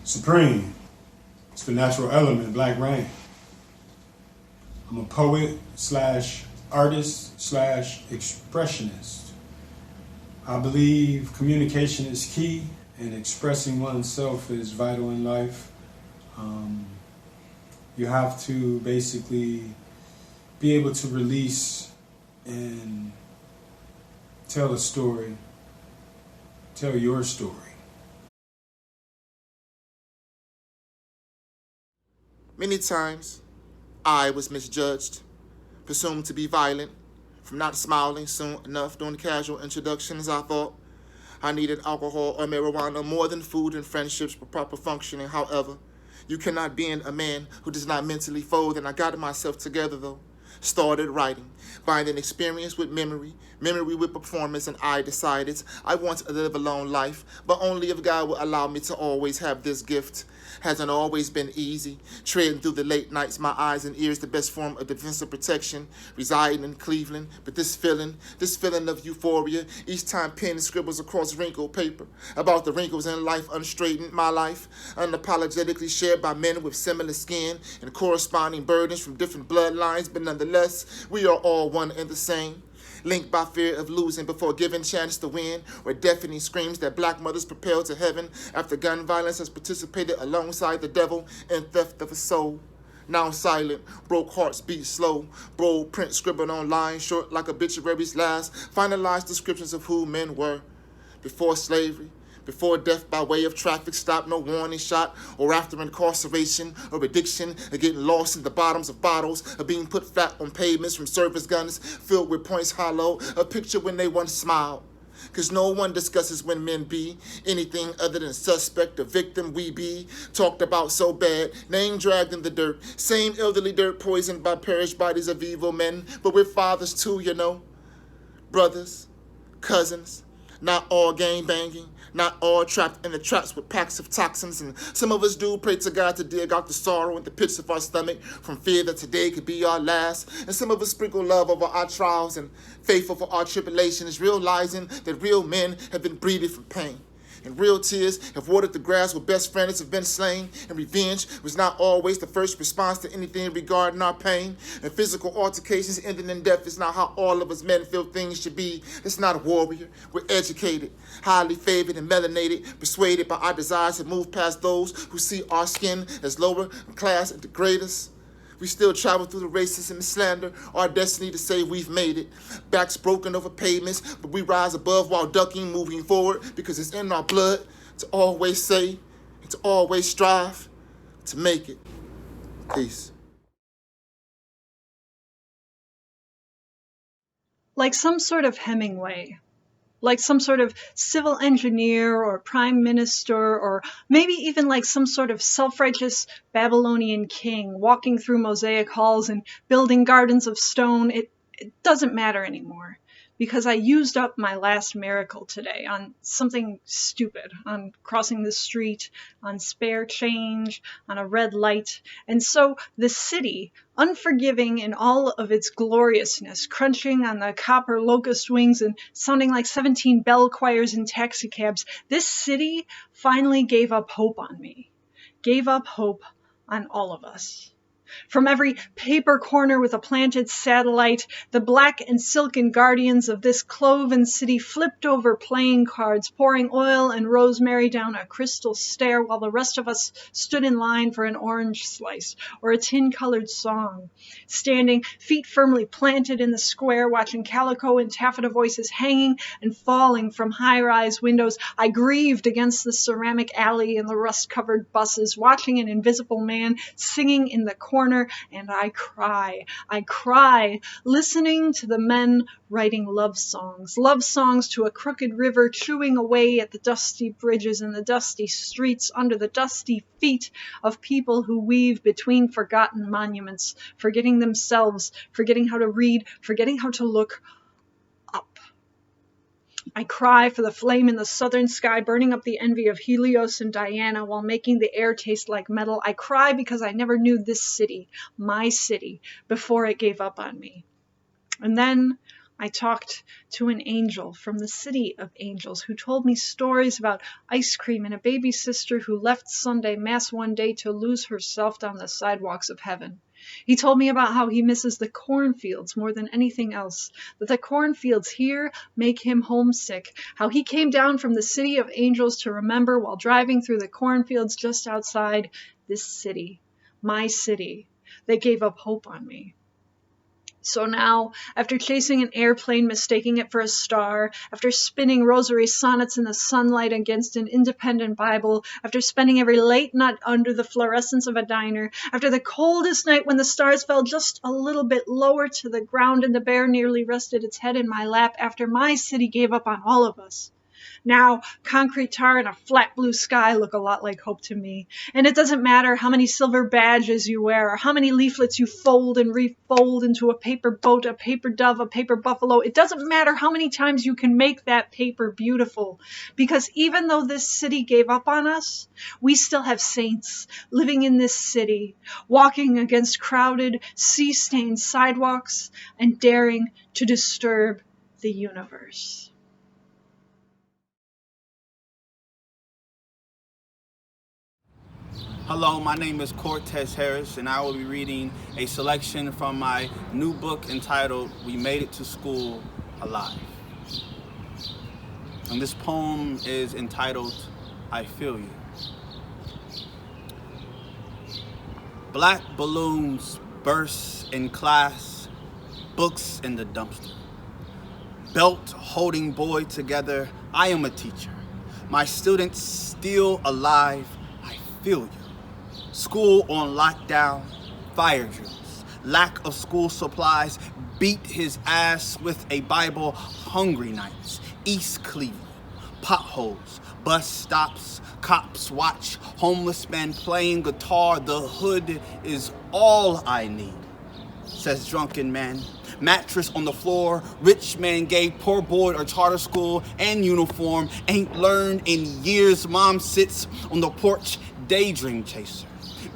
Supreme. It's the natural element, black rain. I'm a poet slash artist slash expressionist. I believe communication is key and expressing oneself is vital in life. You have to basically be able to release and tell a story, tell your story. Many times, I was misjudged, presumed to be violent, from not smiling soon enough during casual introductions. I thought I needed alcohol or marijuana more than food and friendships for proper functioning. However, you cannot be a man who does not mentally fold, and I got myself together though. Started writing, binding experience with memory, memory with performance, and I decided I want to live a long life, but only if God will allow me to always have this gift. Hasn't always been easy, treading through the late nights, my eyes and ears, the best form of defensive protection, residing in Cleveland, but this feeling of euphoria, each time pen scribbles across wrinkled paper, about the wrinkles in life unstraightened, my life, unapologetically shared by men with similar skin and corresponding burdens from different bloodlines, but nonetheless, we are all one and the same. Linked by fear of losing before given chance to win, or deafening screams that black mothers propel to heaven after gun violence has participated alongside the devil in theft of a soul. Now silent, broke hearts beat slow, bold print scribbled on lines short like obituaries last, finalized descriptions of who men were. Before slavery, before death by way of traffic stop, no warning shot, or after incarceration or addiction, or getting lost in the bottoms of bottles, or being put flat on pavements from service guns filled with points hollow, a picture when they once smiled. Cause no one discusses when men be anything other than suspect or victim we be. Talked about so bad, name dragged in the dirt. Same elderly dirt poisoned by perished bodies of evil men, but we're fathers too, you know. Brothers, cousins, not all gang banging, not all trapped in the traps with packs of toxins, and some of us do pray to God to dig out the sorrow in the pits of our stomach from fear that today could be our last, and some of us sprinkle love over our trials and faithful for our tribulations, realizing that real men have been breeded from pain. And real tears have watered the grass where best friends have been slain, and revenge was not always the first response to anything regarding our pain. And physical altercations ending in death is not how all of us men feel things should be. It's not a warrior. We're educated, highly favored and melanated, persuaded by our desires to move past those who see our skin as lower class and degrade us. We still travel through the racism and slander, our destiny to say we've made it. Backs broken over pavements, but we rise above while ducking, moving forward, because it's in our blood to always say and to always strive to make it. Peace. Like some sort of Hemingway, like some sort of civil engineer or prime minister, or maybe even like some sort of self-righteous Babylonian king walking through mosaic halls and building gardens of stone. It doesn't matter anymore, because I used up my last miracle today on something stupid, on crossing the street, on spare change, on a red light. And so the city, unforgiving in all of its gloriousness, crunching on the copper locust wings and sounding like 17 bell choirs in taxicabs, this city finally gave up hope on me, gave up hope on all of us. From every paper corner with a planted satellite, the black and silken guardians of this cloven city flipped over playing cards, pouring oil and rosemary down a crystal stair, while the rest of us stood in line for an orange slice or a tin-colored song. Standing, feet firmly planted in the square, watching calico and taffeta voices hanging and falling from high-rise windows, I grieved against the ceramic alley and the rust-covered buses, watching an invisible man singing in the corner, and I cry, listening to the men writing love songs to a crooked river, chewing away at the dusty bridges and the dusty streets under the dusty feet of people who weave between forgotten monuments, forgetting themselves, forgetting how to read, forgetting how to look up. I cry for the flame in the southern sky, burning up the envy of Helios and Diana while making the air taste like metal. I cry because I never knew this city, my city, before it gave up on me. And then I talked to an angel from the city of angels who told me stories about ice cream and a baby sister who left Sunday Mass one day to lose herself down the sidewalks of heaven. He told me about how he misses the cornfields more than anything else, that the cornfields here make him homesick, how he came down from the city of angels to remember while driving through the cornfields just outside this city, my city. They gave up hope on me. So now, after chasing an airplane, mistaking it for a star, after spinning rosary sonnets in the sunlight against an independent Bible, after spending every late night under the fluorescence of a diner, after the coldest night when the stars fell just a little bit lower to the ground and the bear nearly rested its head in my lap, after my city gave up on all of us. Now, concrete tar and a flat blue sky look a lot like hope to me. And it doesn't matter how many silver badges you wear or how many leaflets you fold and refold into a paper boat, a paper dove, a paper buffalo. It doesn't matter how many times you can make that paper beautiful. Because even though this city gave up on us, we still have saints living in this city, walking against crowded, sea-stained sidewalks and daring to disturb the universe. Hello, my name is Quartez Harris, and I will be reading a selection from my new book entitled We Made It to School Alive. And this poem is entitled, I Feel You. Black balloons burst in class, books in the dumpster. Belt holding boy together, I am a teacher. My students still alive, I feel you. School on lockdown, fire drills, lack of school supplies, beat his ass with a Bible, hungry nights, East Cleveland, potholes, bus stops, cops watch, homeless men playing guitar, the hood is all I need, says drunken man. Mattress on the floor, rich man gave poor boy a charter school and uniform, ain't learned in years, mom sits on the porch, daydream chaser.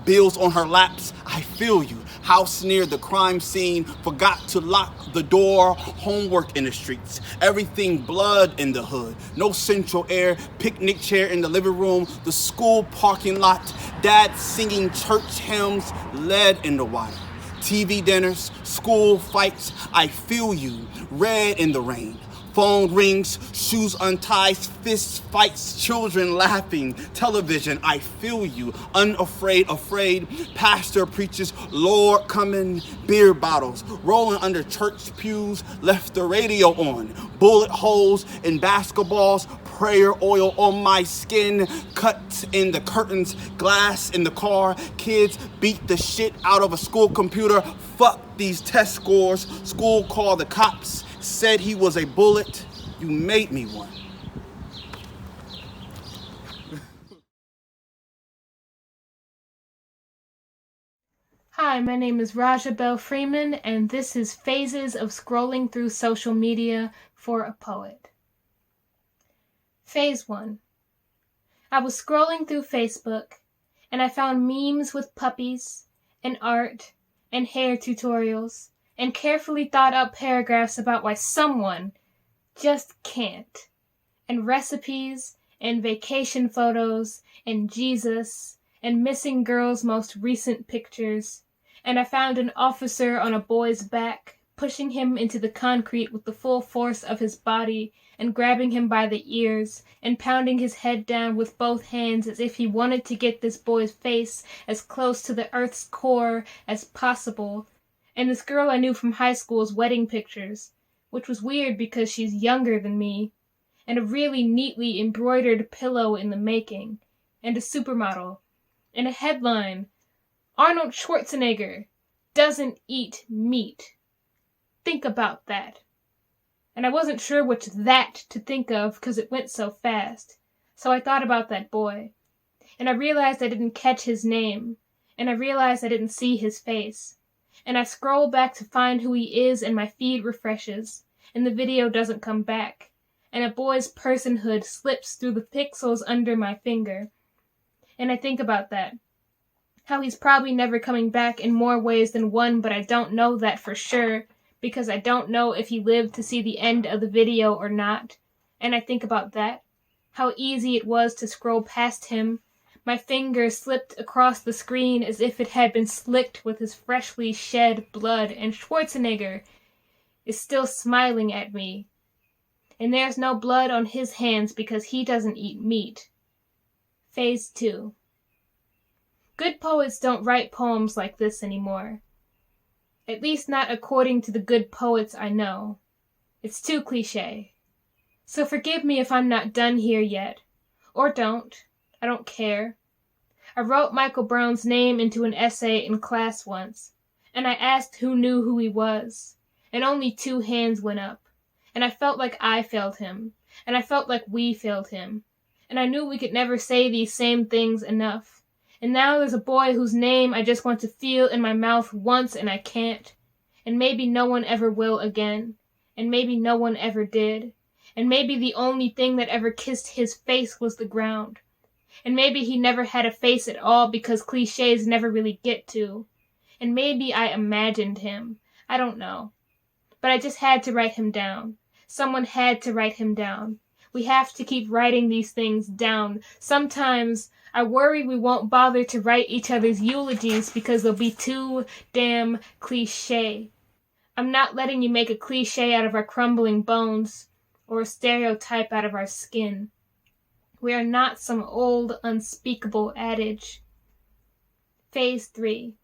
Bills on her laps, I feel you. House near the crime scene, forgot to lock the door. Homework in the streets, everything blood in the hood. No central air, picnic chair in the living room. The school parking lot, dad singing church hymns, lead in the water. TV dinners, school fights, I feel you. Red in the rain. Phone rings, shoes untied, fist fights, children laughing, television, I feel you, unafraid, afraid, pastor preaches, Lord coming, beer bottles, rolling under church pews, left the radio on, bullet holes in basketballs, prayer oil on my skin, cuts in the curtains, glass in the car, kids beat the shit out of a school computer, fuck these test scores, school called the cops, said he was a bullet, you made me one. Hi, my name is Belle Freeman, and this is Phases of Scrolling Through Social Media for a Poet. Phase 1. I was scrolling through Facebook, and I found memes with puppies, and art, and hair tutorials, and carefully thought out paragraphs about why someone just can't, and recipes, and vacation photos, and Jesus, and missing girls' most recent pictures, and I found an officer on a boy's back, pushing him into the concrete with the full force of his body, and grabbing him by the ears, and pounding his head down with both hands as if he wanted to get this boy's face as close to the earth's core as possible, and this girl I knew from high school's wedding pictures, which was weird because she's younger than me, and a really neatly embroidered pillow in the making, and a supermodel, and a headline, Arnold Schwarzenegger doesn't eat meat. Think about that. And I wasn't sure which that to think of because it went so fast, so I thought about that boy, and I realized I didn't catch his name, and I realized I didn't see his face. And I scroll back to find who he is and my feed refreshes, and the video doesn't come back, and a boy's personhood slips through the pixels under my finger. And I think about that. How he's probably never coming back in more ways than one, but I don't know that for sure, because I don't know if he lived to see the end of the video or not. And I think about that, how easy it was to scroll past him. My finger slipped across the screen as if it had been slicked with his freshly shed blood, and Schwarzenegger is still smiling at me. And there's no blood on his hands because he doesn't eat meat. Phase 2. Good poets don't write poems like this anymore. At least not according to the good poets I know. It's too cliché. So forgive me if I'm not done here yet. Or don't. I don't care. I wrote Michael Brown's name into an essay in class once, and I asked who knew who he was, and only 2 hands went up, and I felt like I failed him, and I felt like we failed him, and I knew we could never say these same things enough, and now there's a boy whose name I just want to feel in my mouth once and I can't, and maybe no one ever will again, and maybe no one ever did, and maybe the only thing that ever kissed his face was the ground. And maybe he never had a face at all because cliches never really get to. And maybe I imagined him. I don't know. But I just had to write him down. Someone had to write him down. We have to keep writing these things down. Sometimes I worry we won't bother to write each other's eulogies because they'll be too damn cliche. I'm not letting you make a cliche out of our crumbling bones or a stereotype out of our skin. We are not some old, unspeakable adage. Phase 3.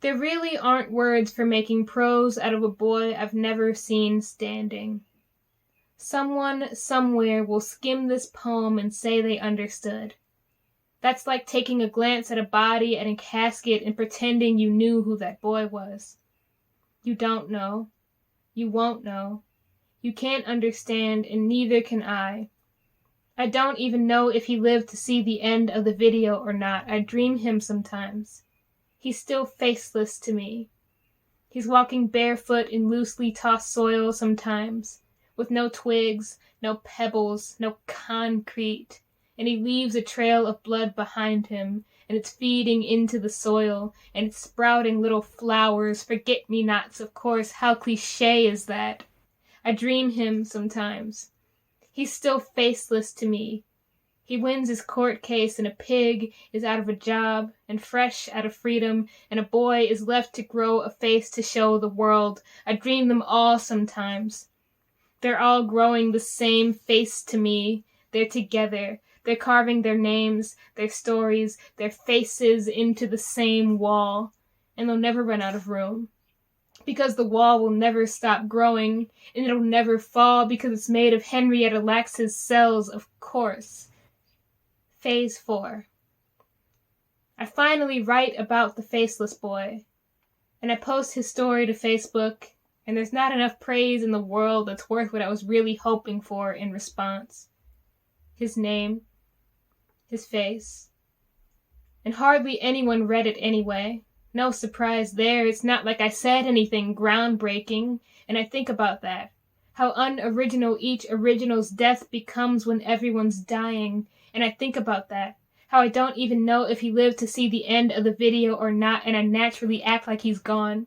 There really aren't words for making prose out of a boy I've never seen standing. Someone, somewhere, will skim this poem and say they understood. That's like taking a glance at a body at a casket and pretending you knew who that boy was. You don't know. You won't know. You can't understand, and neither can I. I don't even know if he lived to see the end of the video or not. I dream him sometimes. He's still faceless to me. He's walking barefoot in loosely tossed soil sometimes, with no twigs, no pebbles, no concrete, and he leaves a trail of blood behind him, and it's feeding into the soil, and it's sprouting little flowers, forget-me-nots, of course. How cliché is that? I dream him sometimes. He's still faceless to me. He wins his court case, and a pig is out of a job, and fresh out of freedom, and a boy is left to grow a face to show the world. I dream them all sometimes. They're all growing the same face to me. They're together. They're carving their names, their stories, their faces into the same wall, and they'll never run out of room. Because the wall will never stop growing, and it'll never fall because it's made of Henrietta Lacks's cells, of course. Phase 4. I finally write about the faceless boy, and I post his story to Facebook, and there's not enough praise in the world that's worth what I was really hoping for in response. His name, his face, and hardly anyone read it anyway. No surprise there. It's not like I said anything groundbreaking, and I think about that. How unoriginal each original's death becomes when everyone's dying, and I think about that. How I don't even know if he lived to see the end of the video or not, and I naturally act like he's gone.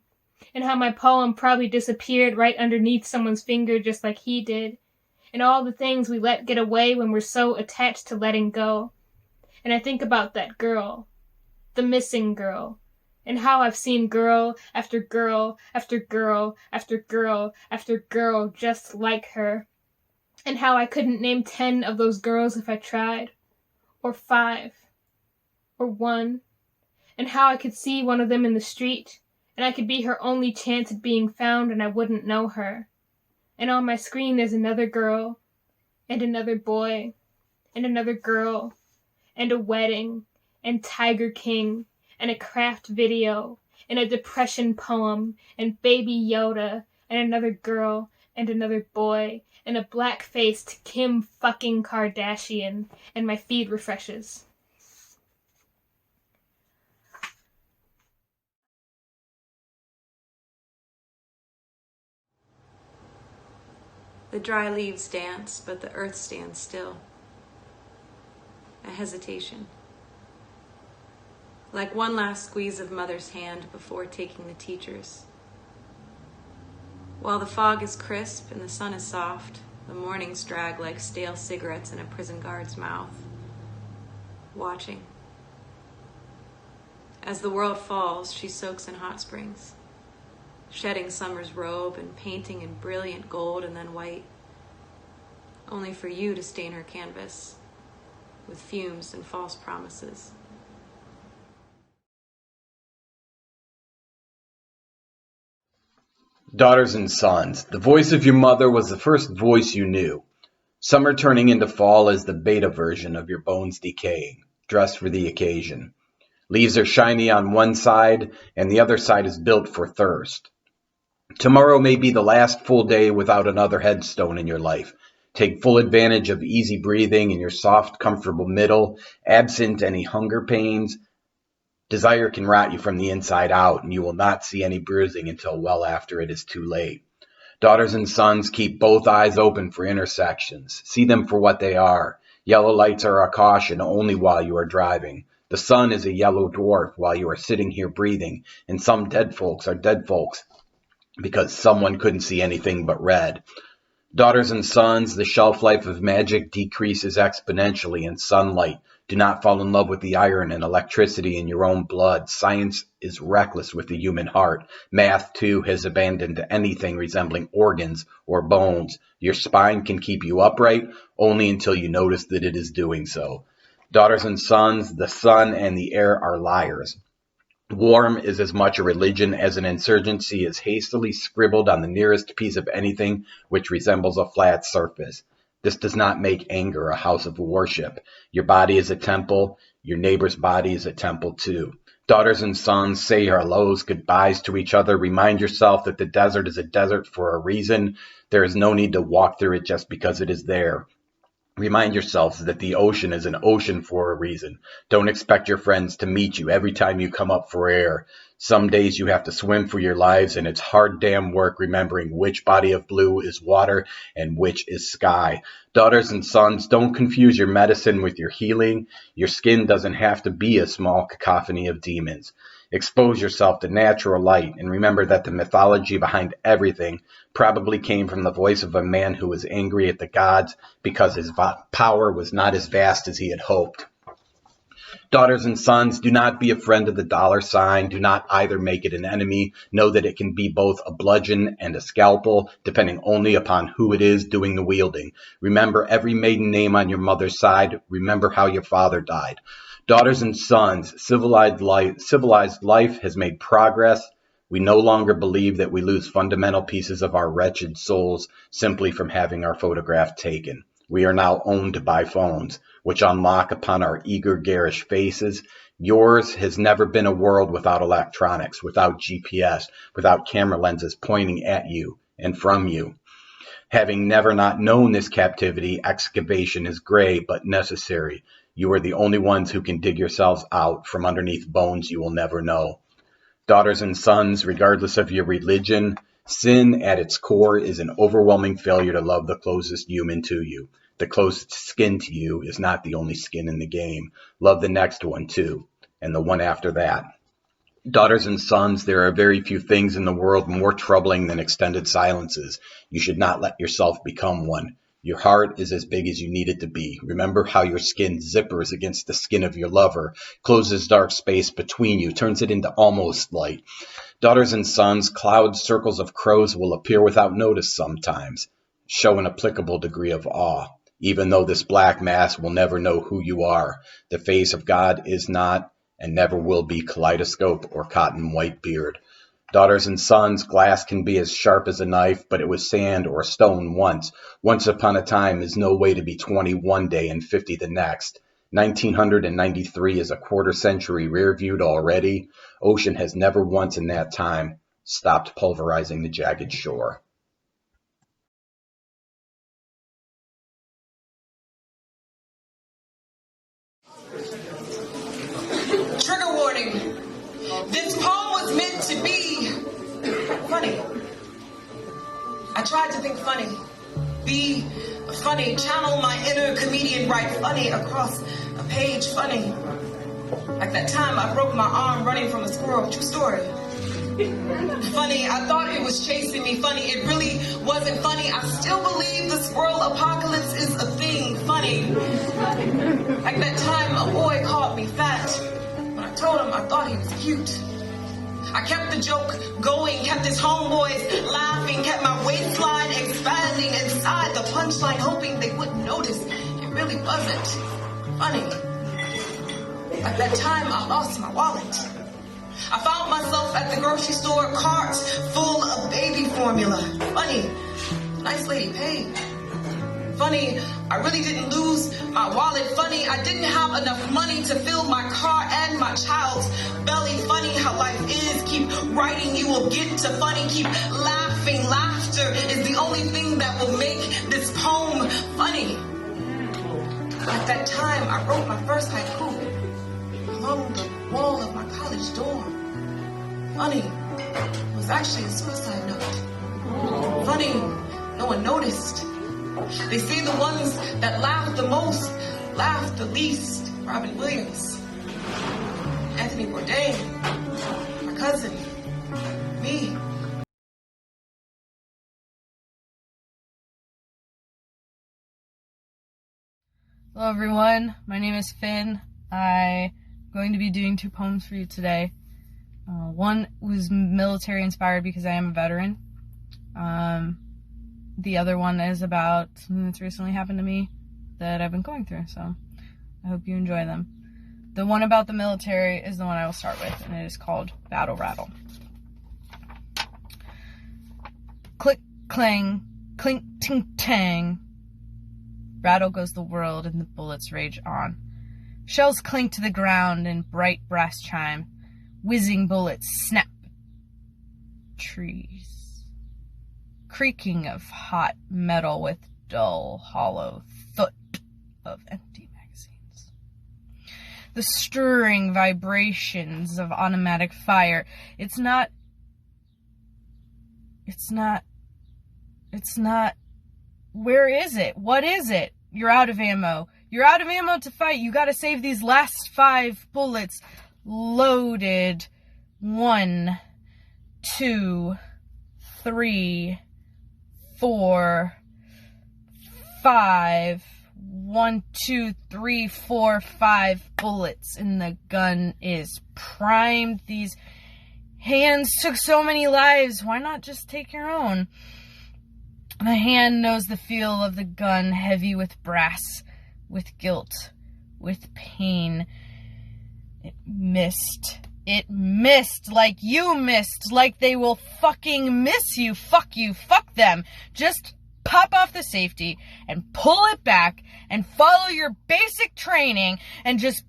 And how my poem probably disappeared right underneath someone's finger just like he did. And all the things we let get away when we're so attached to letting go. And I think about that girl. The missing girl. And how I've seen girl after girl after girl after girl after girl just like her. And how I couldn't name 10 of those girls if I tried. Or 5. Or 1. And how I could see one of them in the street, and I could be her only chance at being found, and I wouldn't know her. And on my screen there's another girl, and another boy, and another girl, and a wedding, and Tiger King, and a craft video, and a depression poem, and Baby Yoda, and another girl, and another boy, and a black-faced Kim fucking Kardashian, and my feed refreshes. The dry leaves dance, but the earth stands still. A hesitation. Like one last squeeze of mother's hand before taking the teacher's. While the fog is crisp and the sun is soft, the mornings drag like stale cigarettes in a prison guard's mouth. Watching. As the world falls, she soaks in hot springs, shedding summer's robe and painting in brilliant gold and then white, only for you to stain her canvas with fumes and false promises. Daughters and sons, the voice of your mother was the first voice you knew. Summer turning into fall is the beta version of your bones decaying, dressed for the occasion. Leaves are shiny on one side, and the other side is built for thirst. Tomorrow may be the last full day without another headstone in your life. Take full advantage of easy breathing in your soft, comfortable middle, absent any hunger pains. Desire can rot you from the inside out, and you will not see any bruising until well after it is too late. Daughters and sons, keep both eyes open for intersections. See them for what they are. Yellow lights are a caution only while you are driving. The sun is a yellow dwarf while you are sitting here breathing, and some dead folks are dead folks because someone couldn't see anything but red. Daughters and sons, the shelf life of magic decreases exponentially in sunlight. Do not fall in love with the iron and electricity in your own blood. Science is reckless with the human heart. Math, too, has abandoned anything resembling organs or bones. Your spine can keep you upright only until you notice that it is doing so. Daughters and sons, the sun and the air are liars. Warm is as much a religion as an insurgency is hastily scribbled on the nearest piece of anything which resembles a flat surface. This does not make anger a house of worship. Your body is a temple. Your neighbor's body is a temple too. Daughters and sons, say your hellos, goodbyes to each other. Remind yourself that the desert is a desert for a reason. There is no need to walk through it just because it is there. Remind yourselves that the ocean is an ocean for a reason. Don't expect your friends to meet you every time you come up for air. Some days you have to swim for your lives, and it's hard damn work remembering which body of blue is water and which is sky. Daughters and sons, don't confuse your medicine with your healing. Your skin doesn't have to be a small cacophony of demons. Expose yourself to natural light, and remember that the mythology behind everything probably came from the voice of a man who was angry at the gods because his power was not as vast as he had hoped. Daughters and sons, do not be a friend of the dollar sign. Do not either make it an enemy. Know that it can be both a bludgeon and a scalpel, depending only upon who it is doing the wielding. Remember every maiden name on your mother's side. Remember how your father died. Daughters and sons, civilized life has made progress. We no longer believe that we lose fundamental pieces of our wretched souls simply from having our photograph taken. We are now owned by phones, which unlock upon our eager, garish faces. Yours has never been a world without electronics, without GPS, without camera lenses pointing at you and from you. Having never not known this captivity, excavation is gray but necessary. You are the only ones who can dig yourselves out from underneath bones you will never know. Daughters and sons, regardless of your religion, sin at its core is an overwhelming failure to love the closest human to you. The closest skin to you is not the only skin in the game. Love the next one too, and the one after that. Daughters and sons, there are very few things in the world more troubling than extended silences. You should not let yourself become one. Your heart is as big as you need it to be. Remember how your skin zippers against the skin of your lover, closes dark space between you, turns it into almost light. Daughters and sons, cloud circles of crows will appear without notice sometimes. Show an applicable degree of awe. Even though this black mass will never know who you are, the face of God is not and never will be kaleidoscope or cotton white beard. Daughters and sons, glass can be as sharp as a knife, but it was sand or stone once. Once upon a time is no way to be 20 one day and 50 the next. 1993 is a quarter century rear-viewed already. Ocean has never once in that time stopped pulverizing the jagged shore. Trigger warning. This poem was meant to be funny. I tried to think funny. Be funny. Channel my inner comedian, write funny across a page, funny. Like that time I broke my arm running from a squirrel. True story. Funny, I thought it was chasing me. Funny, it really wasn't funny. I still believe the squirrel apocalypse is a thing. Funny. Like that time a boy called me fat. When I told him I thought he was cute. I kept the joke going, kept his homeboys laughing, kept my waistline expanding inside the punchline, hoping they wouldn't notice. It really wasn't funny. Like that time I lost my wallet. I found myself at the grocery store, carts full of baby formula. Funny, nice lady paid. Funny, I really didn't lose my wallet. Funny, I didn't have enough money to fill my car and my child's belly. Funny how life is. Keep writing, you will get to funny. Keep laughing. Laughter is the only thing that will make this poem funny. At that time, I wrote my first haiku along the wall of my college dorm. Funny, it was actually a suicide note. Funny, no one noticed. They say the ones that laugh the most, laugh the least. Robin Williams, Anthony Bourdain, my cousin, me. Hello everyone, my name is Finn. I'm going to be doing 2 poems for you today. One was military inspired because I am a veteran. The other one is about something that's recently happened to me that I've been going through, so I hope you enjoy them. The one about the military is the one I will start with, and it is called Battle Rattle. Click, clang, clink, ting, tang. Rattle goes the world, and the bullets rage on. Shells clink to the ground in bright brass chime. Whizzing bullets snap. Trees. Creaking of hot metal with dull, hollow thud of empty magazines. The stirring vibrations of automatic fire. It's not. Where is it? What is it? You're out of ammo. You're out of ammo to fight. You gotta save these last 5 bullets. Loaded. 1, 2, 3, 4, 5. 1, 2, 3, 4, 5 bullets, and the gun is primed. These hands took so many lives. Why not just take your own? The hand knows the feel of the gun, heavy with brass, with guilt, with pain. It missed. It missed like you missed, like they will fucking miss you. Fuck you, fuck them. Just pop off the safety and pull it back and follow your basic training and just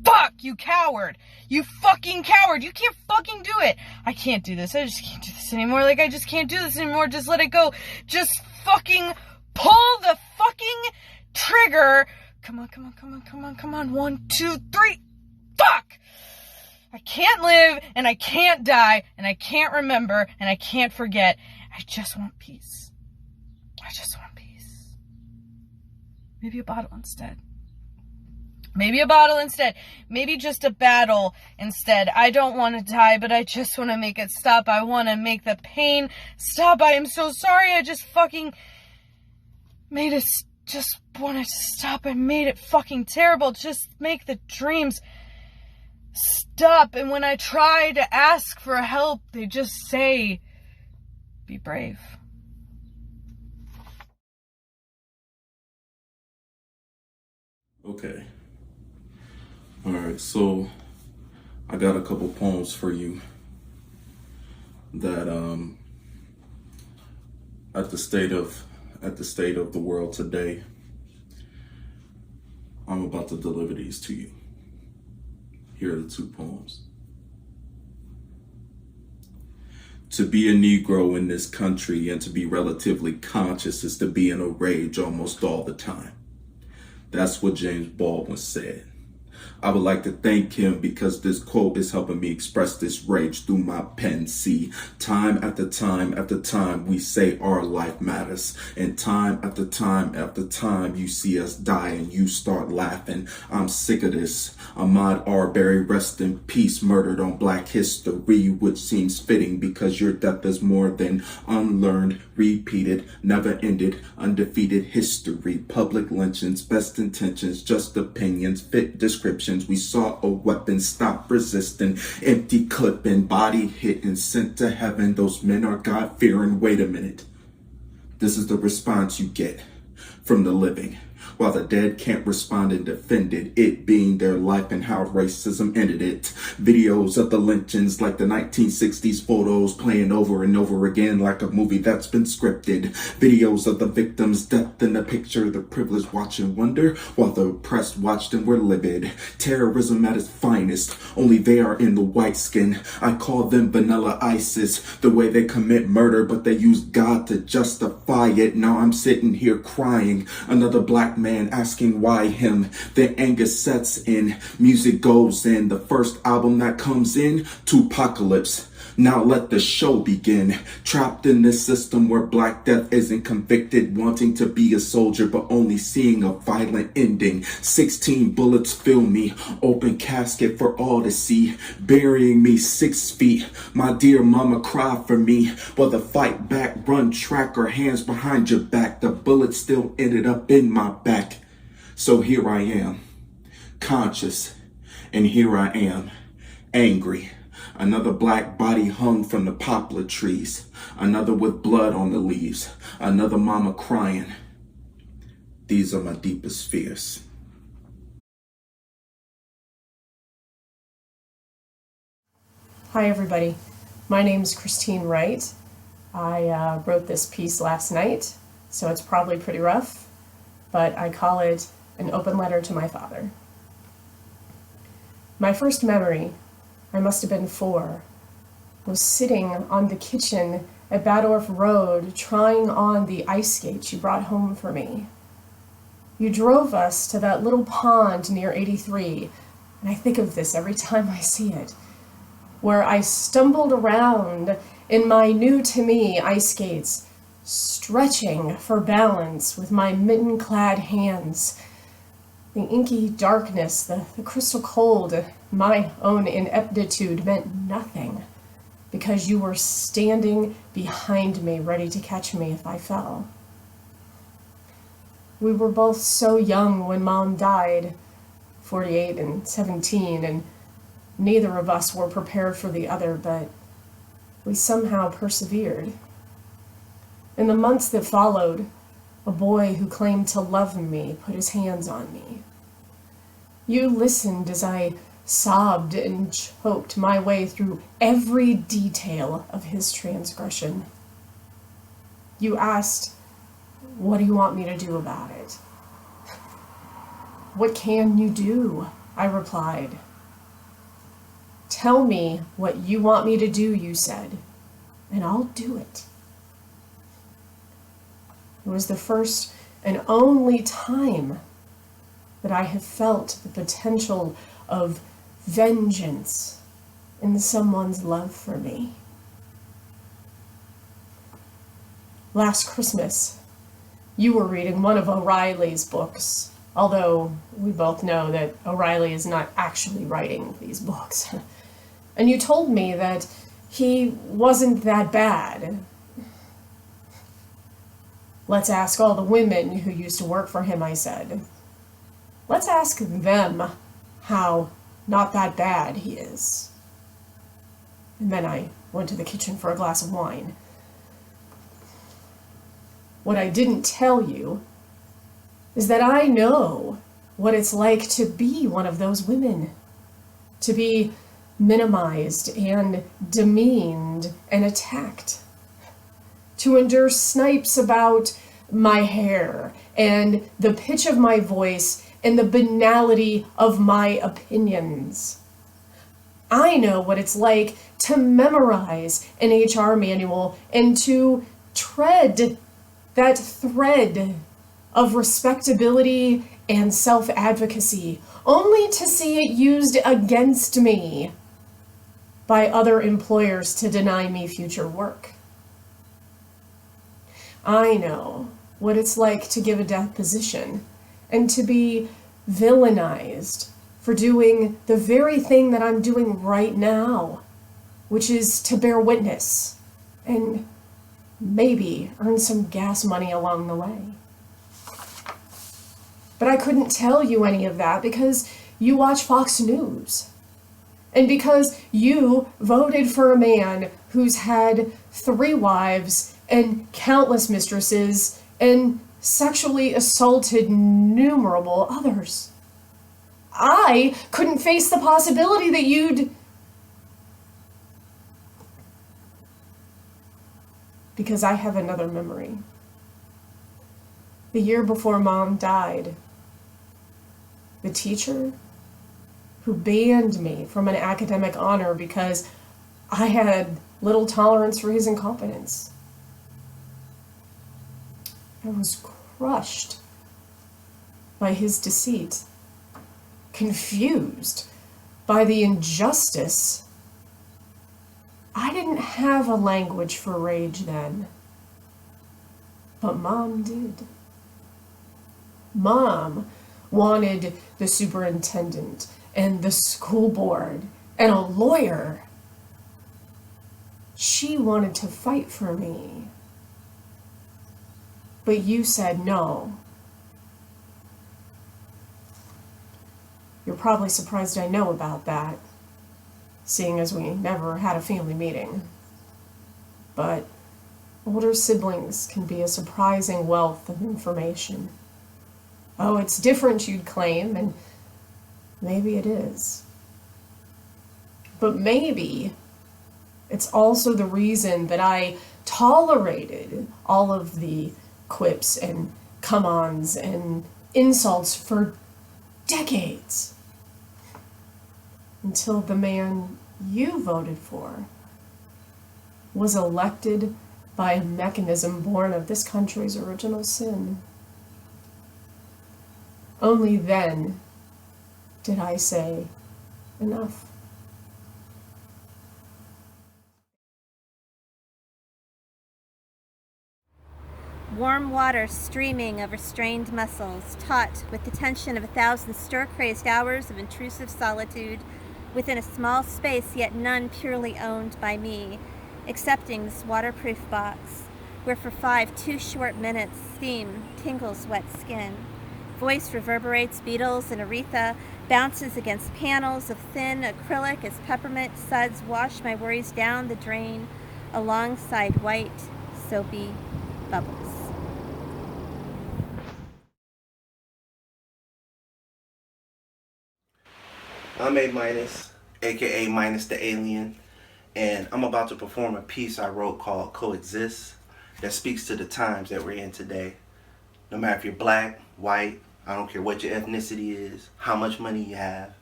fuck, you coward. You fucking coward. You can't fucking do it. I can't do this. I just can't do this anymore. Like, I just can't do this anymore. Just let it go. Just fucking pull the fucking trigger. Come on, come on, come on, come on, come on. 1, 2, 3. Fuck! I can't live, and I can't die, and I can't remember, and I can't forget. I just want peace. I just want peace. Maybe a bottle instead. Maybe a bottle instead. Maybe just a battle instead. I don't want to die, but I just want to make it stop. I want to make the pain stop. I am so sorry. I just fucking made it, just wanted to stop. I made it fucking terrible. Just make the dreams stop. And when I try to ask for help, they just say, be brave. Okay. Alright, so I got a couple poems for you that at the state of the world today, I'm about to deliver these to you. Here are the 2 poems. To be a Negro in this country and to be relatively conscious is to be in a rage almost all the time. That's what James Baldwin said. I would like to thank him because this quote is helping me express this rage through my pen. See, time after time, we say our life matters. And time after time, you see us die and you start laughing. I'm sick of this. Ahmaud Arbery, rest in peace, murdered on Black history, which seems fitting because your death is more than unlearned, repeated, never ended, undefeated history. Public lynchings, best intentions, just opinions, fit descriptions. We saw a weapon, stop resisting, empty clipping, body hitting, sent to heaven. Those men are God-fearing. Wait a minute. This is the response you get from the living, while the dead can't respond and defend it, it being their life and how racism ended it. Videos of the lynchings like the 1960s photos playing over and over again like a movie that's been scripted. Videos of the victims' death in the picture, the privileged watch and wonder, while the oppressed watched and were livid. Terrorism at its finest, only they are in the white skin. I call them vanilla ISIS, the way they commit murder, but they use God to justify it. Now I'm sitting here crying, another black man asking why him. Then anger sets in, music goes in, the first album that comes in, Tupacalypse. Now let the show begin. Trapped in this system where Black death isn't convicted, wanting to be a soldier but only seeing a violent ending. 16 bullets fill me, open casket for all to see, burying me 6 feet. My dear mama cried for me, while the fight back, run track, or hands behind your back. The bullet still ended up in my back. So here I am, conscious, and here I am, angry. Another black body hung from the poplar trees. Another with blood on the leaves. Another mama crying. These are my deepest fears. Hi everybody, my name's Christine Wright. I wrote this piece last night, so it's probably pretty rough, but I call it an open letter to my father. My first memory, I must have been 4, was sitting on the kitchen at Badorf Road trying on the ice skates you brought home for me. You drove us to that little pond near 83, and I think of this every time I see it, where I stumbled around in my new-to-me ice skates, stretching for balance with my mitten-clad hands. The inky darkness, the crystal cold, my own ineptitude meant nothing, because you were standing behind me, ready to catch me if I fell. We were both so young when Mom died, 48 and 17, and neither of us were prepared for the other, but we somehow persevered. In the months that followed, a boy who claimed to love me put his hands on me. You listened as I sobbed and choked my way through every detail of his transgression. You asked, "What do you want me to do about it?" "What can you do?" I replied. "Tell me what you want me to do," you said, "and I'll do it." It was the first and only time that I have felt the potential of vengeance in someone's love for me. Last Christmas, you were reading one of O'Reilly's books, although we both know that O'Reilly is not actually writing these books. And you told me that he wasn't that bad. "Let's ask all the women who used to work for him," I said. "Let's ask them how not that bad he is." And then I went to the kitchen for a glass of wine. What I didn't tell you is that I know what it's like to be one of those women, to be minimized and demeaned and attacked, to endure snipes about my hair and the pitch of my voice and the banality of my opinions. I know what it's like to memorize an HR manual and to tread that thread of respectability and self-advocacy, only to see it used against me by other employers to deny me future work. I know what it's like to give a deposition and to be villainized for doing the very thing that I'm doing right now, which is to bear witness and maybe earn some gas money along the way. But I couldn't tell you any of that because you watch Fox News. And because you voted for a man who's had 3 wives and countless mistresses and sexually assaulted innumerable others. I couldn't face the possibility that you'd... Because I have another memory. The year before Mom died, the teacher who banned me from an academic honor because I had little tolerance for his incompetence. I was crushed by his deceit, confused by the injustice. I didn't have a language for rage then, but Mom did. Mom wanted the superintendent and the school board and a lawyer. She wanted to fight for me. But you said no. You're probably surprised I know about that, seeing as we never had a family meeting. But older siblings can be a surprising wealth of information. Oh, it's different, you'd claim, and maybe it is. But maybe it's also the reason that I tolerated all of the quips and come-ons and insults for decades. Until the man you voted for was elected by a mechanism born of this country's original sin. Only then did I say, enough. Warm water streaming over strained muscles, taut with the tension of 1,000 stir-crazed hours of intrusive solitude within a small space, yet none purely owned by me, excepting this waterproof box, where for 5 too short minutes steam tingles wet skin. Voice reverberates beetles and aretha, bounces against panels of thin acrylic as peppermint suds wash my worries down the drain alongside white, soapy bubbles. I'm A-, aka Minus the Alien, and I'm about to perform a piece I wrote called Coexist that speaks to the times that we're in today. No matter if you're black, white, I don't care what your ethnicity is, how much money you have,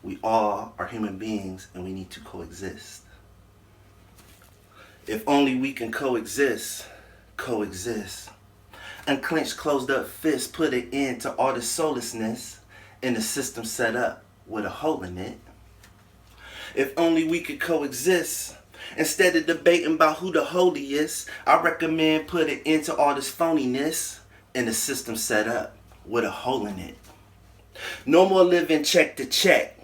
we all are human beings and we need to coexist. If only we can coexist, coexist. Unclenched, closed up fists put an end to all the soullessness in the system set up with a hole in it. If only we could coexist. Instead of debating about who the holiest, I recommend put an end to all this phoniness in the system set up with a hole in it. No more living check to check.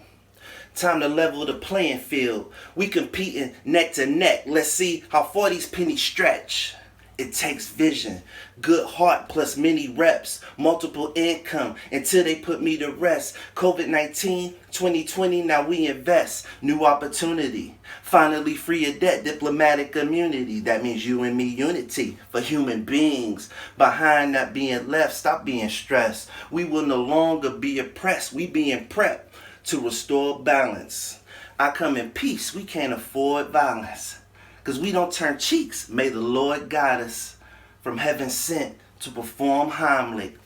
Time to level the playing field. We competing neck to neck. Let's see how far these pennies stretch. It takes vision, good heart plus many reps, multiple income until they put me to rest. COVID-19, 2020, now we invest. New opportunity, finally free of debt, diplomatic immunity. That means you and me unity for human beings. Behind not being left, stop being stressed. We will no longer be oppressed. We being prepped to restore balance. I come in peace, we can't afford violence. Because we don't turn cheeks. May the Lord guide us from heaven sent to perform Heimlich.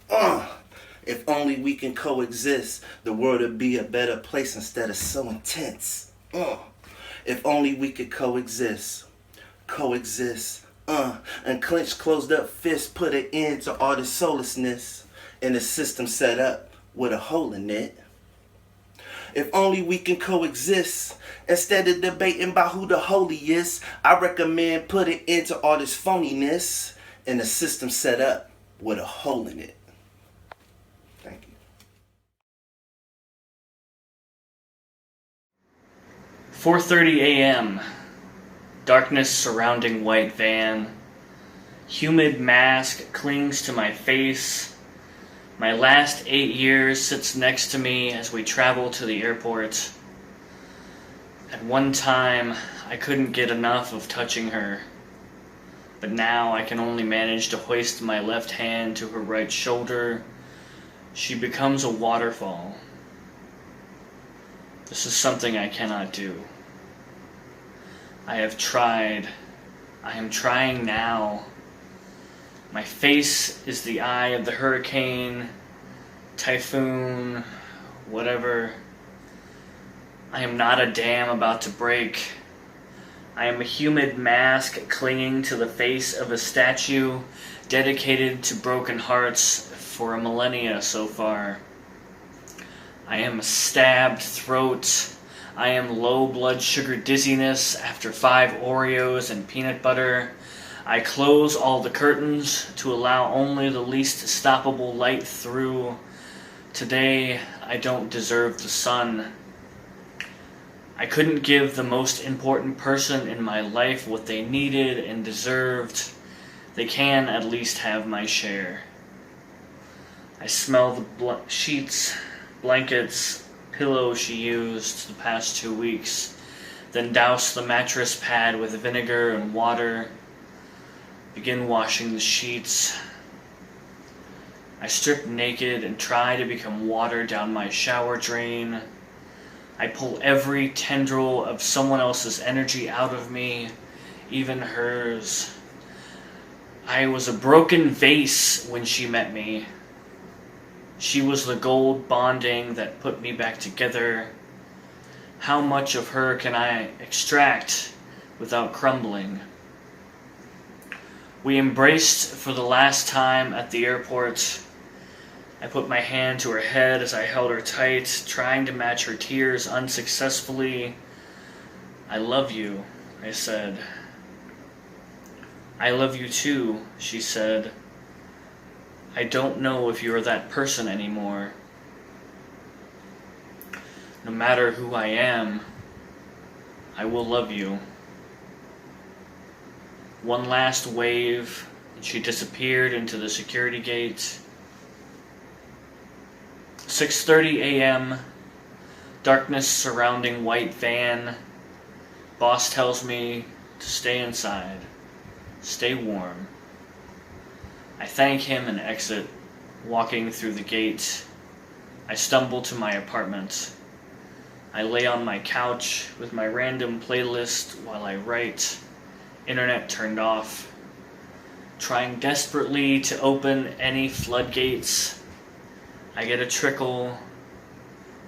If only we can coexist, the world would be a better place instead of so intense. If only we could coexist. Coexist. Unclenched, closed up fists put an end to all the soullessness in a system set up with a hole in it. If only we can coexist instead of debating about who the holiest. I recommend putting into all this phoniness in a system set up with a hole in it. Thank you. 4:30 a.m. Darkness surrounding white van. Humid mask clings to my face. My last 8 years sits next to me as we travel to the airport. At one time, I couldn't get enough of touching her, but now I can only manage to hoist my left hand to her right shoulder. She becomes a waterfall. This is something I cannot do. I have tried. I am trying now. My face is the eye of the hurricane, typhoon, whatever. I am not a dam about to break. I am a humid mask clinging to the face of a statue dedicated to broken hearts for a millennia so far. I am a stabbed throat. I am low blood sugar dizziness after 5 Oreos and peanut butter. I close all the curtains to allow only the least stoppable light through. Today, I don't deserve the sun. I couldn't give the most important person in my life what they needed and deserved. They can at least have my share. I smell the sheets, blankets, pillows she used the past 2 weeks, then douse the mattress pad with vinegar and water. Begin washing the sheets. I strip naked and try to become water down my shower drain. I pull every tendril of someone else's energy out of me, even hers. I was a broken vase when she met me. She was the gold bonding that put me back together. How much of her can I extract without crumbling? We embraced for the last time at the airport. I put my hand to her head as I held her tight, trying to match her tears unsuccessfully. I love you, I said. I love you too, she said. I don't know if you're that person anymore. No matter who I am, I will love you. One last wave, and she disappeared into the security gate. 6:30 a.m. Darkness surrounding white van. Boss tells me to stay inside. Stay warm. I thank him and exit, walking through the gate. I stumble to my apartment. I lay on my couch with my random playlist while I write. Internet turned off. Trying desperately to open any floodgates. I get a trickle.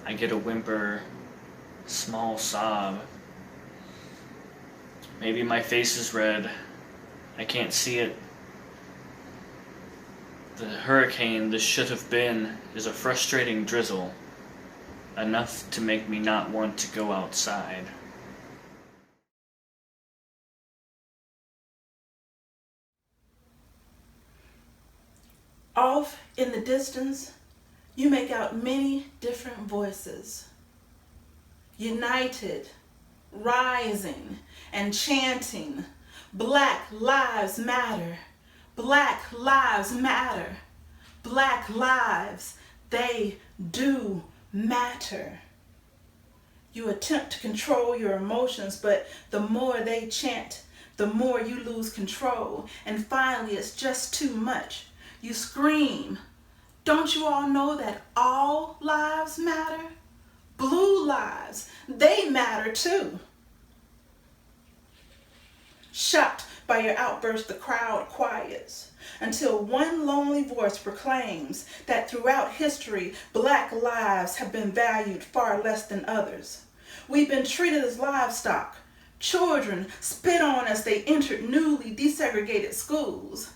I get a whimper. A small sob. Maybe my face is red. I can't see it. The hurricane this should have been is a frustrating drizzle. Enough to make me not want to go outside. Off in the distance, you make out many different voices. United, rising, and chanting, Black Lives Matter, Black Lives Matter, Black Lives, they do matter. You attempt to control your emotions, but the more they chant, the more you lose control, and finally it's just too much. You scream, don't you all know that all lives matter? Blue lives, they matter too. Shocked by your outburst, the crowd quiets until one lonely voice proclaims that throughout history, Black lives have been valued far less than others. We've been treated as livestock. Children spit on as they entered newly desegregated schools.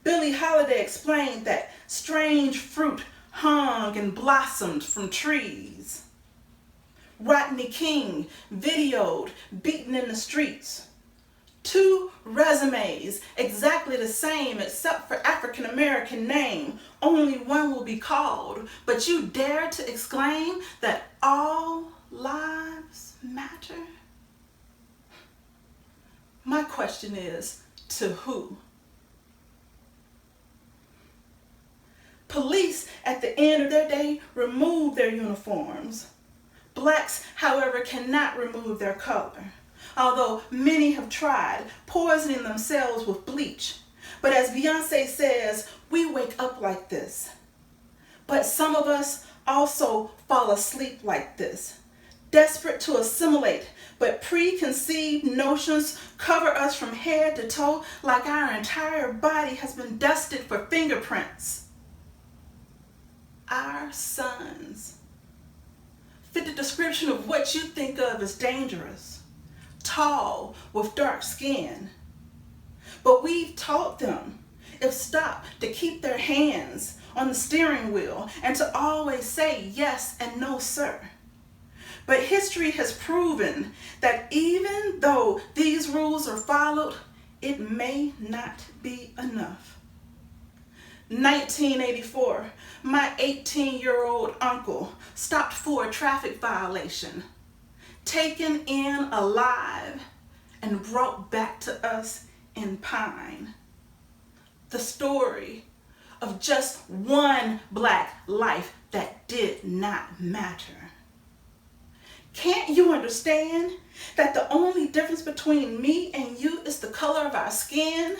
Billie Holiday explained that strange fruit hung and blossomed from trees. Rodney King videoed beaten in the streets. 2 resumes, exactly the same except for African American name. Only one will be called, but you dare to exclaim that all lives matter? My question is, to who? Police, at the end of their day, remove their uniforms. Blacks, however, cannot remove their color, although many have tried, poisoning themselves with bleach. But as Beyonce says, we wake up like this. But some of us also fall asleep like this, desperate to assimilate, but preconceived notions cover us from head to toe like our entire body has been dusted for fingerprints. Our sons fit the description of what you think of as dangerous, tall with dark skin. But we've taught them, if stopped, to keep their hands on the steering wheel and to always say yes and no, sir. But history has proven that even though these rules are followed, it may not be enough. 1984, my 18-year-old uncle stopped for a traffic violation, taken in alive and brought back to us in pine. The story of just one Black life that did not matter. Can't you understand that the only difference between me and you is the color of our skin?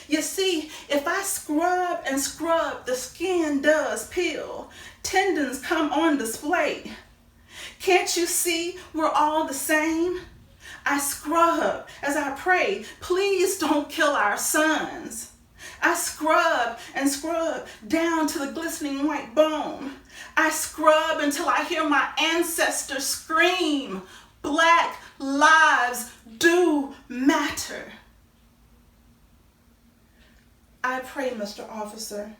You see, if I scrub and scrub, the skin does peel. Tendons come on display. Can't you see we're all the same? I scrub as I pray, please don't kill our sons. I scrub and scrub down to the glistening white bone. I scrub until I hear my ancestors scream, Black lives do matter. I pray, Mr. Officer,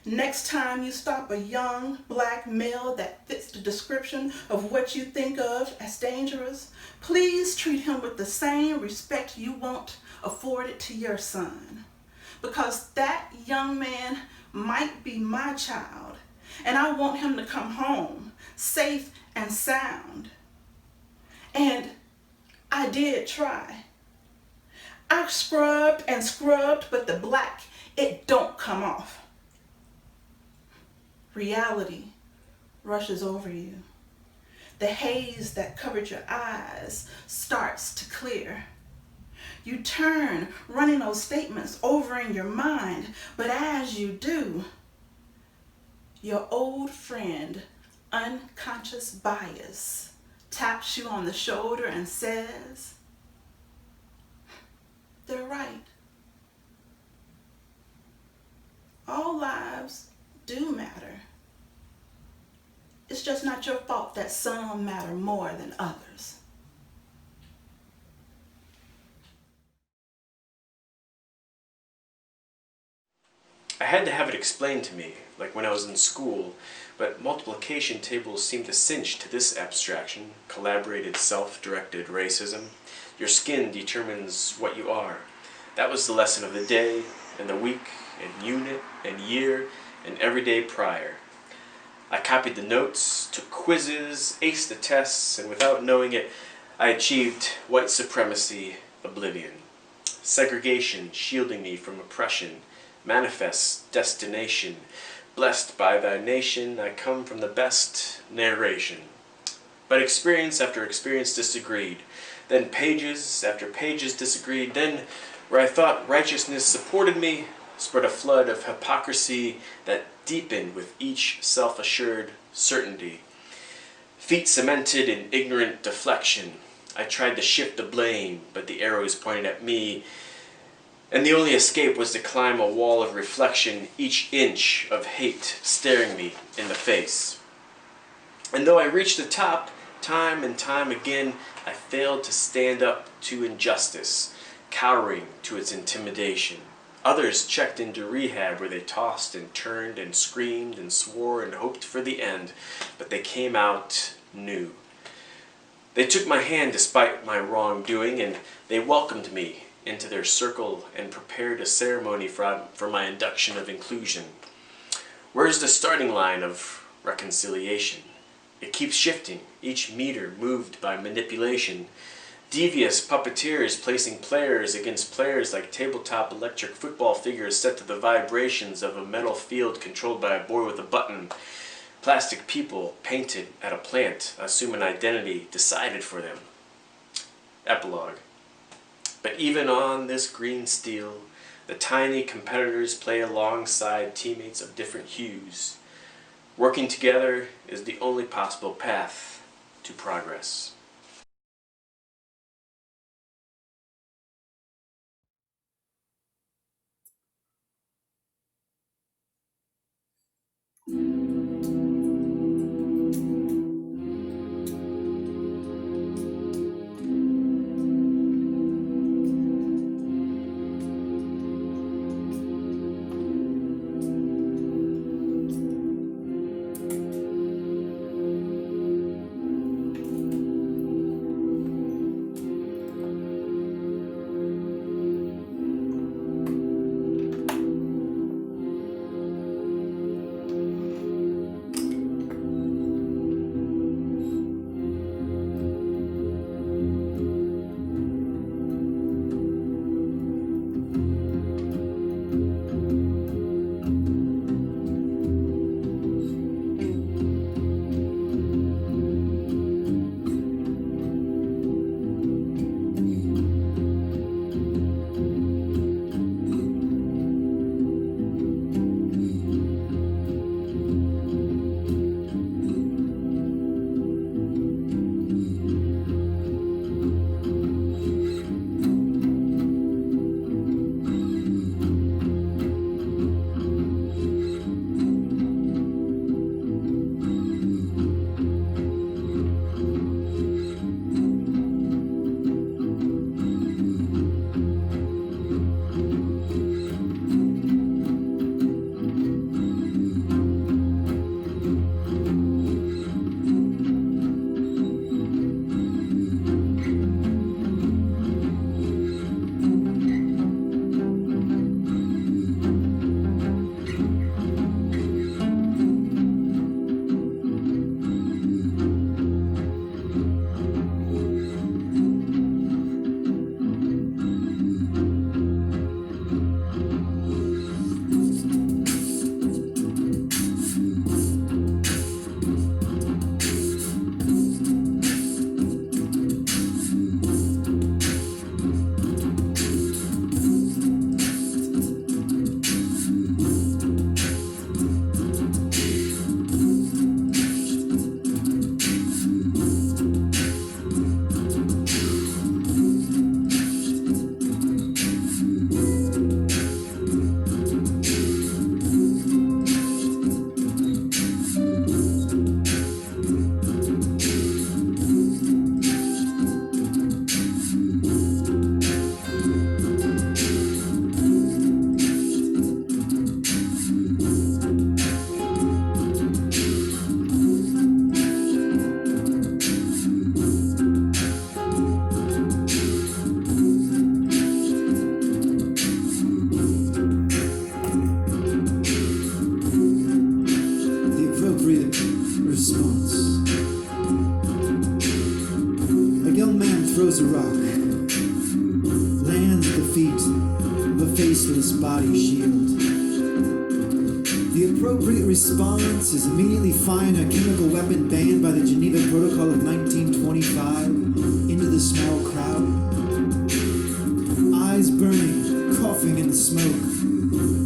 next time you stop a young Black male that fits the description of what you think of as dangerous, please treat him with the same respect you won't afford it to your son. Because that young man might be my child, and I want him to come home safe and sound. And I did try. I scrubbed and scrubbed, but the Black, it don't come off. Reality rushes over you. The haze that covered your eyes starts to clear. You turn, running those statements over in your mind, but as you do, your old friend, unconscious bias, taps you on the shoulder and says, they're right. All lives do matter. It's just not your fault that some matter more than others. I had to have it explained to me, like when I was in school, but multiplication tables seem to cinch to this abstraction, collaborated self-directed racism. Your skin determines what you are. That was the lesson of the day, and the week, and unit, and year, and every day prior. I copied the notes, took quizzes, aced the tests, and without knowing it, I achieved white supremacy oblivion. Segregation shielding me from oppression, manifest destination. Blessed by thy nation, I come from the best narration. But experience after experience disagreed. Then pages after pages disagreed. Then, where I thought righteousness supported me, spread a flood of hypocrisy that deepened with each self-assured certainty. Feet cemented in ignorant deflection. I tried to shift the blame, but the arrows pointed at me, and the only escape was to climb a wall of reflection, each inch of hate staring me in the face. And though I reached the top, time and time again, I failed to stand up to injustice, cowering to its intimidation. Others checked into rehab where they tossed and turned and screamed and swore and hoped for the end, but they came out new. They took my hand despite my wrongdoing, and they welcomed me into their circle and prepared a ceremony for my induction of inclusion. Where's the starting line of reconciliation? It keeps shifting, each meter moved by manipulation. Devious puppeteers placing players against players like tabletop electric football figures set to the vibrations of a metal field controlled by a boy with a button. Plastic people painted at a plant assume an identity decided for them. Epilogue. But even on this green steel, the tiny competitors play alongside teammates of different hues. Working together is the only possible path to progress. throws a rock, lands at the feet of a faceless body shield. The appropriate response is immediately firing a chemical weapon banned by the Geneva Protocol of 1925 into the small crowd. Eyes burning, coughing in the smoke.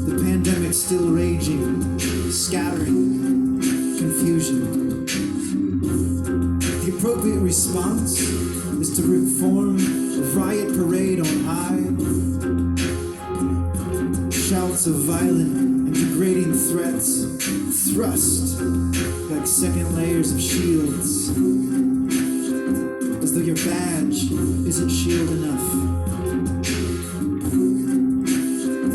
The pandemic still raging, scattering, confusion. The appropriate response is to reform a riot parade on high. Shouts of violent and degrading threats thrust like second layers of shields, as though your badge isn't shield enough.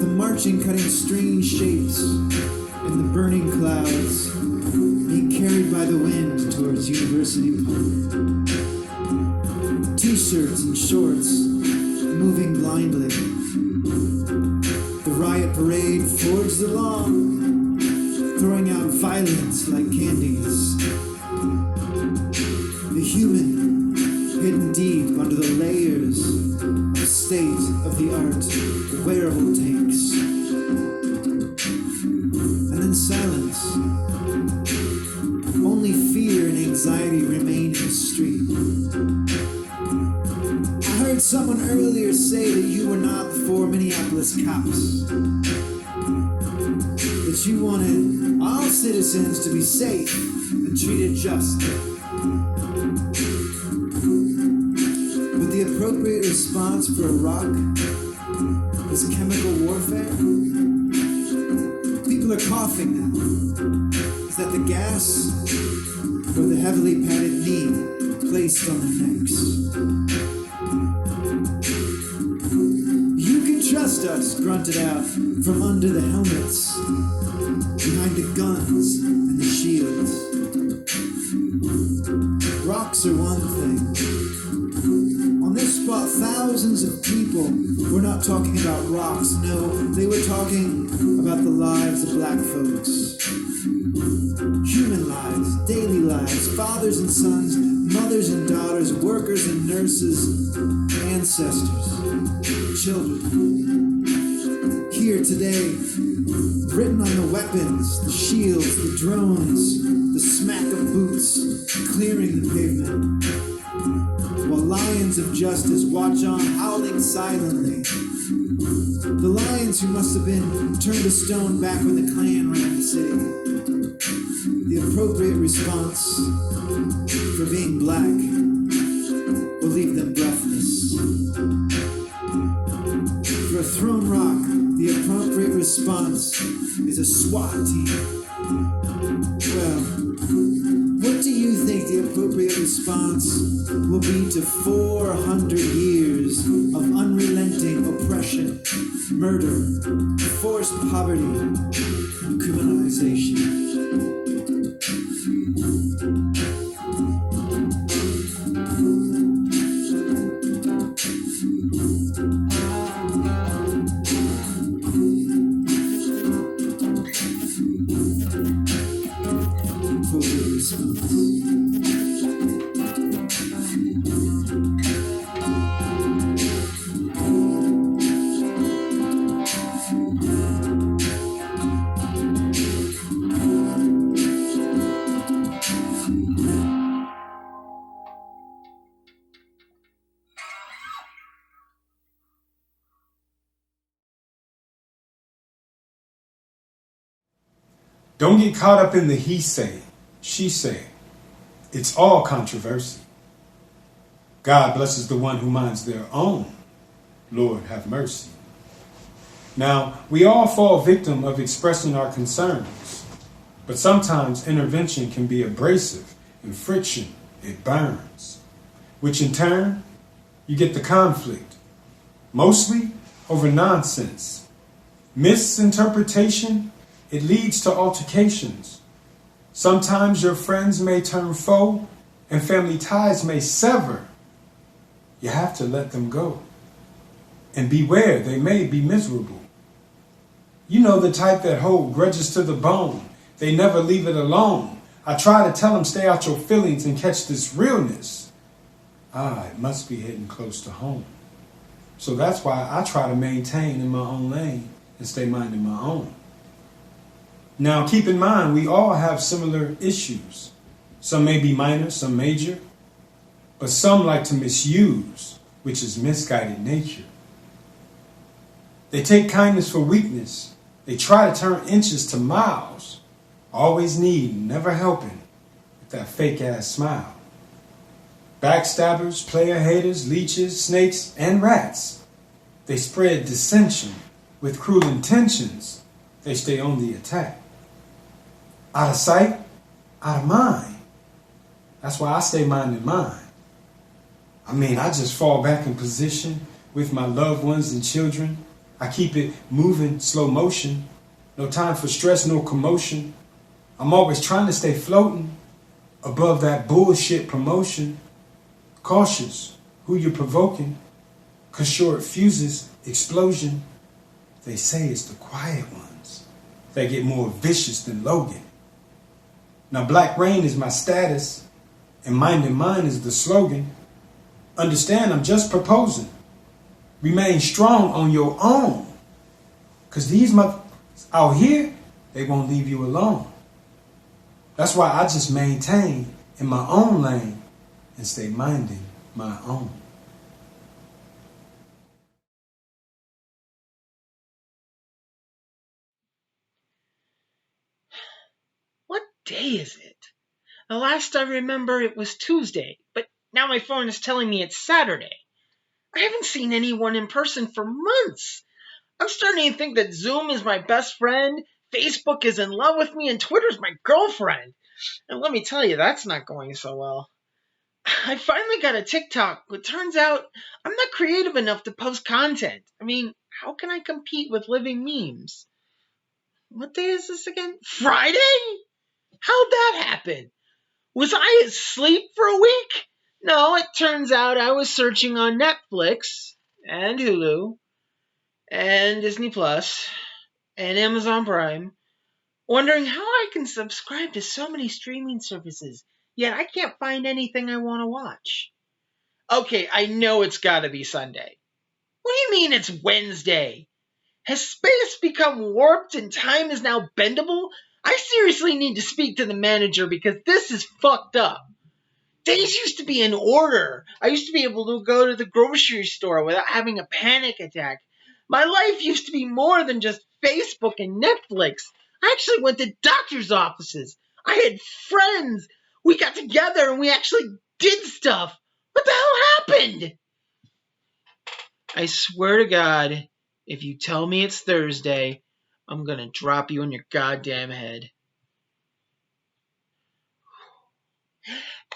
The marching, cutting strange shapes in the burning clouds, being carried by the wind towards University Park. T-shirts and shorts, moving blindly. The riot parade forged along, throwing out violence like candies. The human, hidden deep under the layers of state-of-the-art wearable tanks. And then silence. Only fear and anxiety remain in the street. I heard someone earlier say that you were not for Minneapolis cops. That you wanted all citizens to be safe and treated justly. But the appropriate response for a rock is chemical warfare. People are coughing now. Is that the gas or the heavily padded knee placed on their necks? You can trust us, grunted out from under the helmets, behind the guns and the shields. Rocks are one thing. On this spot, thousands of people were not talking about rocks. No, they were talking about the lives of black folks. Human lives, daily lives, fathers and sons, mothers and daughters, workers and nurses, ancestors, children. Here today, written on the weapons, the shields, the drones, the smack of boots clearing the pavement, while lions of justice watch on, howling silently. The lions who must have been turned to stone back when the Klan ran the city. The appropriate response for being black will leave them breathless. For a thrown rock, the appropriate response is a SWAT team. Well, what do you think the appropriate response will be to 400 years of unrelenting oppression, murder, forced poverty, and criminalization? Don't get caught up in the he say, she say. It's all controversy. God blesses the one who minds their own. Lord, have mercy. Now, we all fall victim of expressing our concerns, but sometimes intervention can be abrasive and friction, it burns, which in turn, you get the conflict, mostly over nonsense. Misinterpretation, it leads to altercations. Sometimes your friends may turn foe and family ties may sever. You have to let them go. And beware, they may be miserable. You know the type that hold grudges to the bone. They never leave it alone. I try to tell them stay out your feelings and catch this realness. It must be hitting close to home. So that's why I try to maintain in my own lane and stay minding my own. Now, keep in mind, we all have similar issues. Some may be minor, some major, but some like to misuse, which is misguided nature. They take kindness for weakness. They try to turn inches to miles, always needing, never helping, with that fake-ass smile. Backstabbers, player haters, leeches, snakes, and rats. They spread dissension with cruel intentions. They stay on the attack. Out of sight, out of mind. That's why I stay minding mine. I just fall back in position with my loved ones and children, I keep it moving, slow motion. No time for stress, no commotion. I'm always trying to stay floating above that bullshit promotion. Cautious who you're provoking, 'cause short fuses, explosion. They say it's the quiet ones that get more vicious than Logan. Now Black Rain is my status, and Mind and Mine is the slogan. Understand, I'm just proposing. Remain strong on your own, 'cause these motherfuckers out here, they won't leave you alone. That's why I just maintain in my own lane and stay minding my own. What day is it? The last I remember it was Tuesday, but now my phone is telling me it's Saturday. I haven't seen anyone in person for months. I'm starting to think that Zoom is my best friend, Facebook is in love with me, and Twitter's my girlfriend. And let me tell you, that's not going so well. I finally got a TikTok, but turns out I'm not creative enough to post content. I mean, how can I compete with living memes? What day is this again? Friday? How'd that happen? Was I asleep for a week? No, it turns out I was searching on Netflix and Hulu and Disney Plus and Amazon Prime, wondering how I can subscribe to so many streaming services, yet I can't find anything I want to watch. Okay, I know it's gotta be Sunday. What do you mean it's Wednesday? Has space become warped and time is now bendable? I seriously need to speak to the manager because this is fucked up. Days used to be in order. I used to be able to go to the grocery store without having a panic attack. My life used to be more than just Facebook and Netflix. I actually went to doctor's offices. I had friends. We got together and we actually did stuff. What the hell happened? I swear to God, if you tell me it's Thursday, I'm gonna drop you on your goddamn head.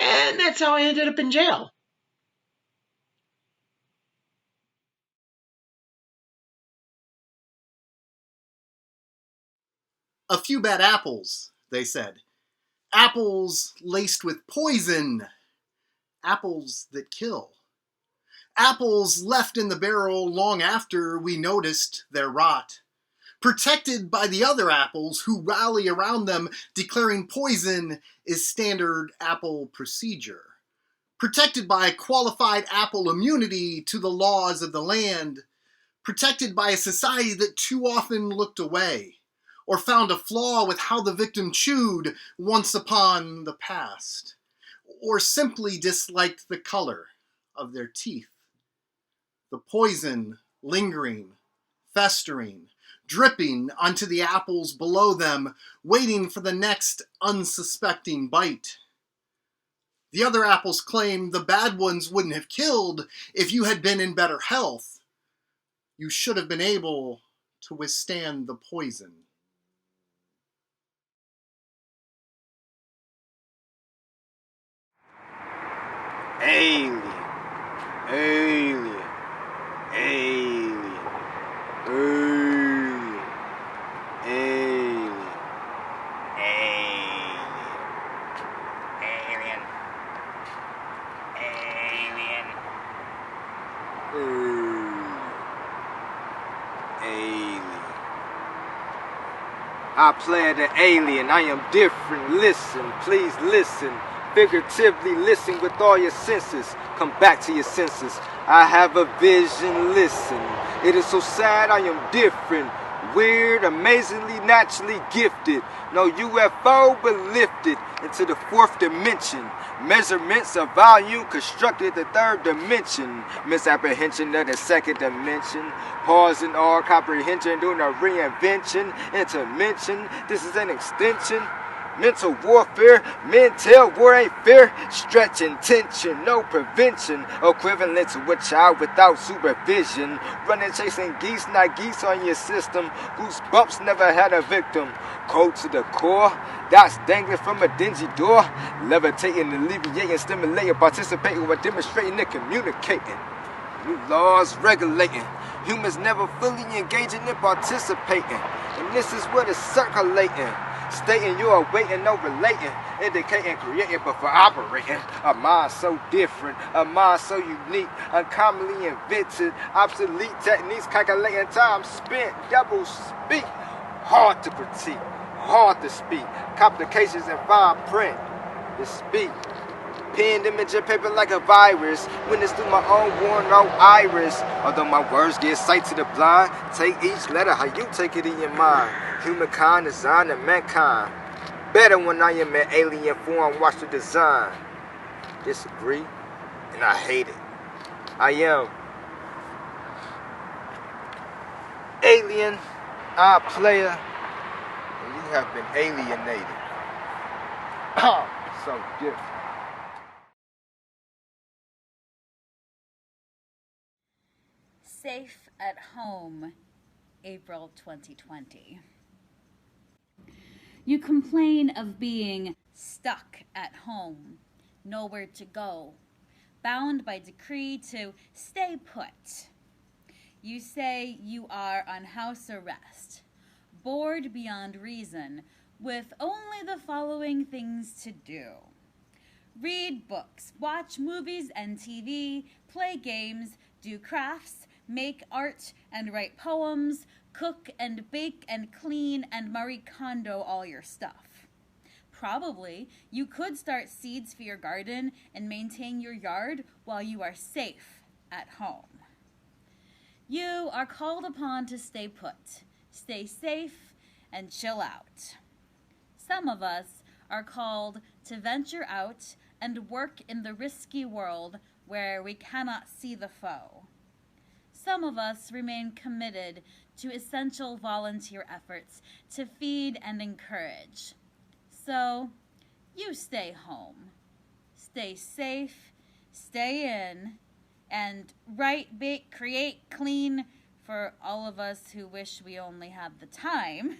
And that's how I ended up in jail. A few bad apples, they said. Apples laced with poison. Apples that kill. Apples left in the barrel long after we noticed their rot. Protected by the other apples who rally around them, declaring poison is standard apple procedure. Protected by qualified apple immunity to the laws of the land. Protected by a society that too often looked away, or found a flaw with how the victim chewed once upon the past, or simply disliked the color of their teeth. The poison lingering, festering, dripping onto the apples below them, waiting for the next unsuspecting bite. The other apples claimed the bad ones wouldn't have killed if you had been in better health. You should have been able to withstand the poison. Alien, alien, alien, alien, alien, alien, alien, alien. I play the alien, I am different, listen, please listen. Figuratively listen with all your senses. Come back to your senses. I have a vision, listen. It is so sad I am different. Weird, amazingly, naturally gifted. No UFO, but lifted into the fourth dimension. Measurements of volume constructed the third dimension. Misapprehension of the second dimension. Pause in all comprehension, doing a reinvention. Intermention, this is an extension. Mental warfare, men tell war ain't fair. Stretching tension, no prevention. Equivalent to a child without supervision. Running, chasing geese, not geese on your system. Goosebumps never had a victim. Cold to the core, dots dangling from a dingy door. Levitating, alleviating, stimulating, participating while demonstrating and communicating. New laws regulating. Humans never fully engaging and participating. And this is what is circulating. Stating you are waiting, no relating, indicating, creating, but for operating. A mind so different, a mind so unique, uncommonly invented, obsolete techniques, calculating time spent, double speak, hard to critique, hard to speak, complications in fine print, to speak. Pinned image of paper like a virus, witness through my own worn out iris. Although my words give sight to the blind, take each letter how you take it in your mind. Humankind design and mankind. Better when I am in alien form, watch the design. Disagree, and I hate it. I am alien, iPlayA, and you have been alienated. So different. Safe at Home, April 2020. You complain of being stuck at home, nowhere to go, bound by decree to stay put. You say you are on house arrest, bored beyond reason, with only the following things to do: read books, watch movies and TV, play games, do crafts, make art and write poems, cook and bake and clean and Marie Kondo all your stuff. Probably you could start seeds for your garden and maintain your yard while you are safe at home. You are called upon to stay put, stay safe, and chill out. Some of us are called to venture out and work in the risky world where we cannot see the foe. Some of us remain committed to essential volunteer efforts to feed and encourage. So, you stay home. Stay safe, stay in, and write, bake, create, clean for all of us who wish we only had the time,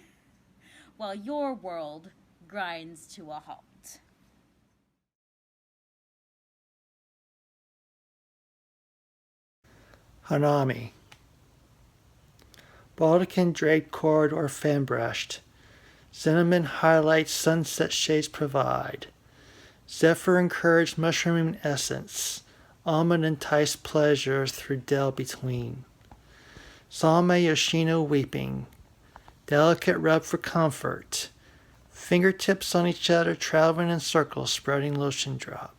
while your world grinds to a halt. Hanami. Baldaquin draped corridor fan brushed. Cinnamon highlights sunset shades provide. Zephyr encouraged mushrooming essence. Almond enticed pleasure through dell between. Salme Yoshino weeping. Delicate rub for comfort. Fingertips on each other traveling in circles spreading lotion drop.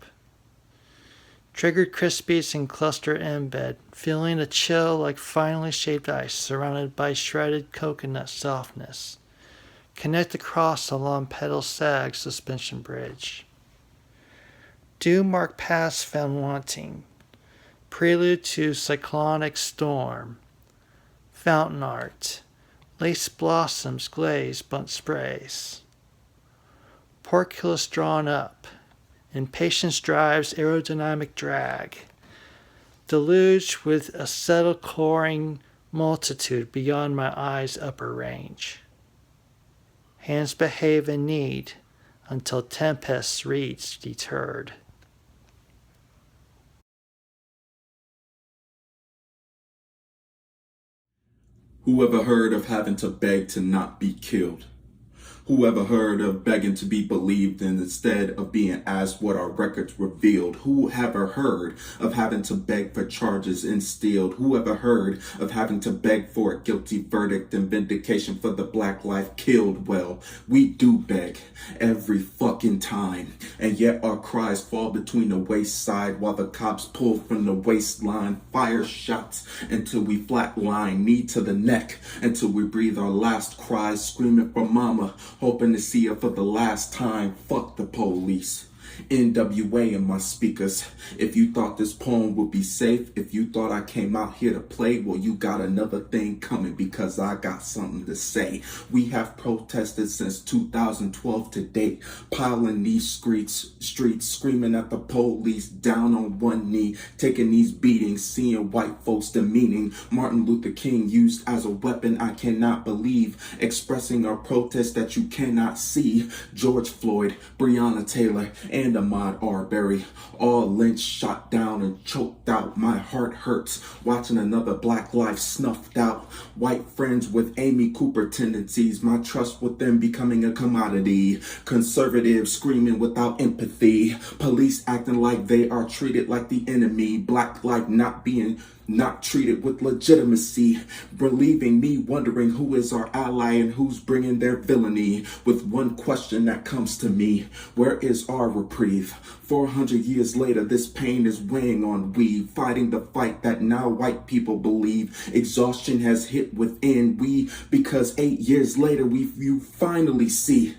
Triggered Crispies in cluster embed, feeling a chill like finely shaped ice surrounded by shredded coconut softness. Connect across a long pedal sag suspension bridge. Dew mark paths found wanting. Prelude to cyclonic storm. Fountain art. Lace blossoms glaze bunt sprays. Porculus drawn up. Impatience drives aerodynamic drag. Deluge with a settled coring multitude beyond my eyes' upper range. Hands behave in need until tempests reach deterred. Whoever heard of having to beg to not be killed? Whoever heard of begging to be believed instead of being asked what our records revealed? Whoever heard of having to beg for charges instilled? Whoever heard of having to beg for a guilty verdict and vindication for the black life killed? Well, we do beg every fucking time, and yet our cries fall between the wayside while the cops pull from the waistline, fire shots until we flatline, knee to the neck until we breathe our last cries, screaming for mama, hoping to see her for the last time. Fuck the police. NWA in my speakers. If you thought this poem would be safe, if you thought I came out here to play, well, you got another thing coming, because I got something to say. We have protested since 2012 to date, piling these streets, screaming at the police, down on one knee, taking these beatings, seeing white folks demeaning Martin Luther King used as a weapon I cannot believe, expressing our protest that you cannot see. George Floyd, Breonna Taylor, and Ahmaud Arbery. All lynched, shot down, and choked out. My heart hurts watching another black life snuffed out. White friends with Amy Cooper tendencies. My trust with them becoming a commodity. Conservatives screaming without empathy. Police acting like they are treated like the enemy. Black life not treated with legitimacy, relieving me wondering who is our ally and who's bringing their villainy. With one question that comes to me, where is our reprieve? 400 years later, this pain is weighing on we, fighting the fight that now white people believe. Exhaustion has hit within we, because 8 years later you finally see.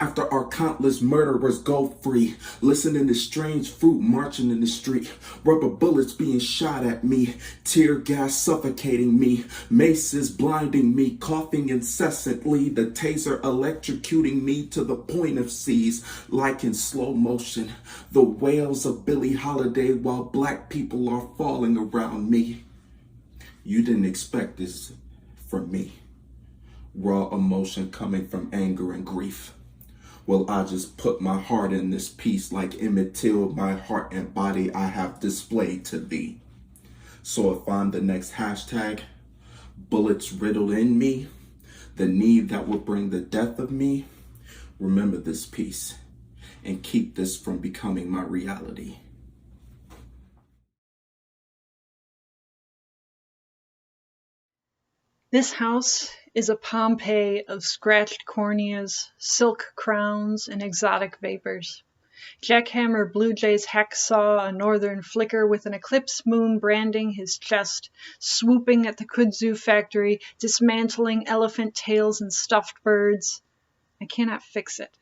After our countless murderers go free, listening to strange fruit marching in the street, rubber bullets being shot at me, tear gas suffocating me, maces blinding me, coughing incessantly, the taser electrocuting me to the point of seize, like in slow motion, the wails of Billie Holiday while black people are falling around me. You didn't expect this from me. Raw emotion coming from anger and grief. Well, I just put my heart in this piece like Emmett Till, my heart and body I have displayed to thee. So if I'm the next hashtag, bullets riddled in me, the need that will bring the death of me, remember this piece and keep this from becoming my reality. This house is a Pompeii of scratched corneas, silk crowns, and exotic vapors. Jackhammer Blue Jay's hacksaw a northern flicker with an eclipse moon branding his chest, swooping at the kudzu factory, dismantling elephant tails and stuffed birds. I cannot fix it.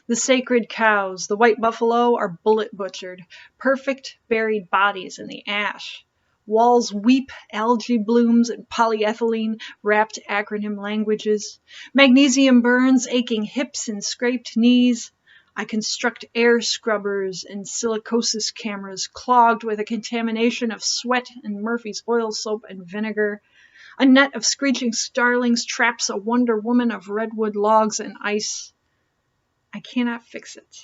The sacred cows, the white buffalo, are bullet butchered, perfect buried bodies in the ash. Walls weep algae blooms and polyethylene wrapped acronym languages. Magnesium burns aching hips and scraped knees. I construct air scrubbers and silicosis cameras clogged with a contamination of sweat and Murphy's oil soap and vinegar. A net of screeching starlings traps a Wonder Woman of redwood logs and ice. I cannot fix it.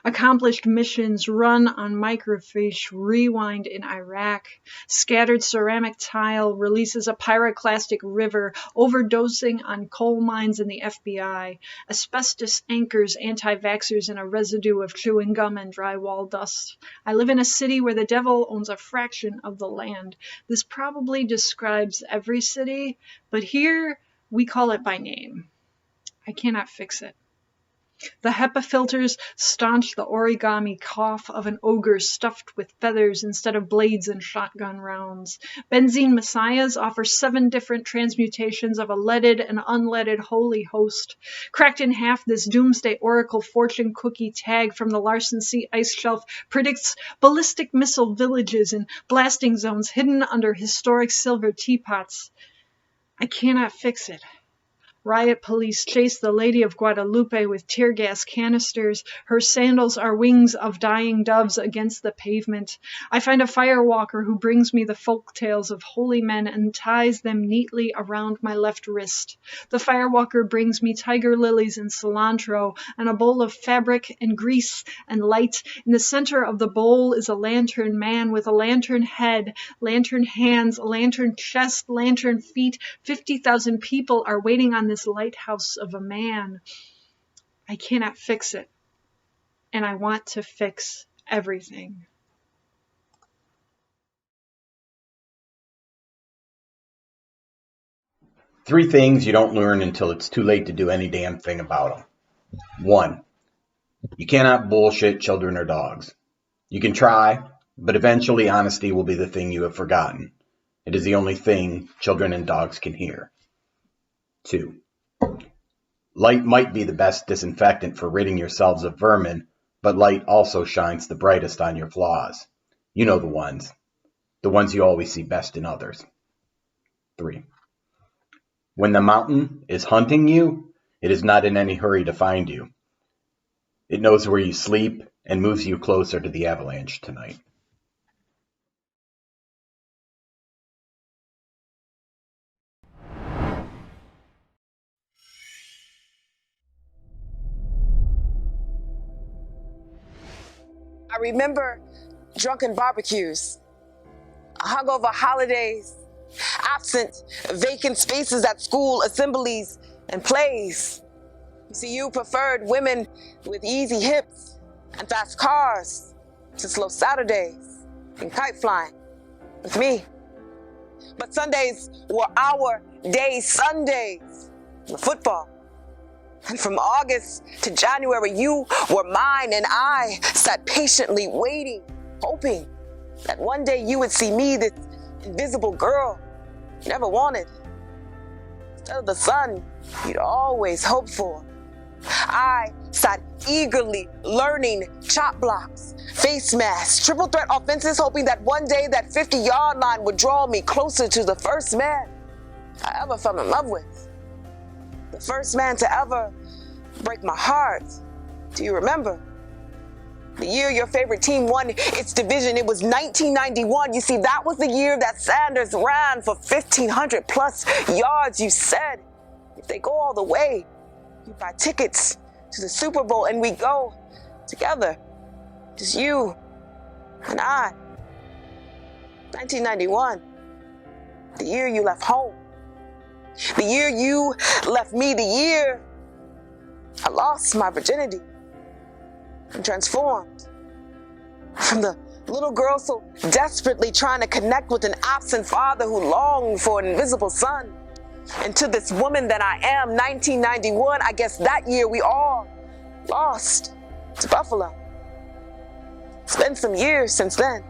Accomplished missions run on microfiche rewind in Iraq. Scattered ceramic tile releases a pyroclastic river, overdosing on coal mines in the FBI. Asbestos anchors anti-vaxxers in a residue of chewing gum and drywall dust. I live in a city where the devil owns a fraction of the land. This probably describes every city, but here we call it by name. I cannot fix it. The HEPA filters staunch the origami cough of an ogre stuffed with feathers instead of blades and shotgun rounds. Benzene messiahs offer 7 different transmutations of a leaded and unleaded holy host. Cracked in half, this doomsday oracle fortune cookie tag from the Larsen C ice shelf predicts ballistic missile villages and blasting zones hidden under historic silver teapots. I cannot fix it. Riot police chase the Lady of Guadalupe with tear gas canisters. Her sandals are wings of dying doves against the pavement. I find a firewalker who brings me the folk tales of holy men and ties them neatly around my left wrist. The firewalker brings me tiger lilies and cilantro and a bowl of fabric and grease and light. In the center of the bowl is a lantern man with a lantern head, lantern hands, lantern chest, lantern feet. 50,000 people are waiting on this lighthouse of a man. I cannot fix it, and I want to fix everything. Three things you don't learn until it's too late to do any damn thing about them. 1. You cannot bullshit children or dogs. You can try, but eventually honesty will be the thing you have forgotten. It is the only thing children and dogs can hear. 2. Light might be the best disinfectant for ridding yourselves of vermin, but light also shines the brightest on your flaws. You know the ones you always see best in others. 3. When the mountain is hunting you, it is not in any hurry to find you. It knows where you sleep and moves you closer to the avalanche tonight. I remember drunken barbecues, hungover holidays, absent, vacant spaces at school, assemblies, and plays. You see, you preferred women with easy hips and fast cars to slow Saturdays and kite flying with me. But Sundays were our days, Sundays, for football. And from August to January, you were mine, and I sat patiently waiting, hoping that one day you would see me, this invisible girl you never wanted. Instead of the sun you'd always hoped for. I sat eagerly learning chop blocks, face masks, triple threat offenses, hoping that one day that 50-yard line would draw me closer to the first man I ever fell in love with. The first man to ever break my heart. Do you remember? The year your favorite team won its division, it was 1991. You see, that was the year that Sanders ran for 1,500 plus yards. You said, if they go all the way, you buy tickets to the Super Bowl and we go together. Just you and I. 1991, the year you left home. The year you left me, the year I lost my virginity and transformed from the little girl so desperately trying to connect with an absent father who longed for an invisible son, and to this woman that I am. 1991, I guess that year we all lost to Buffalo. It's been some years since then.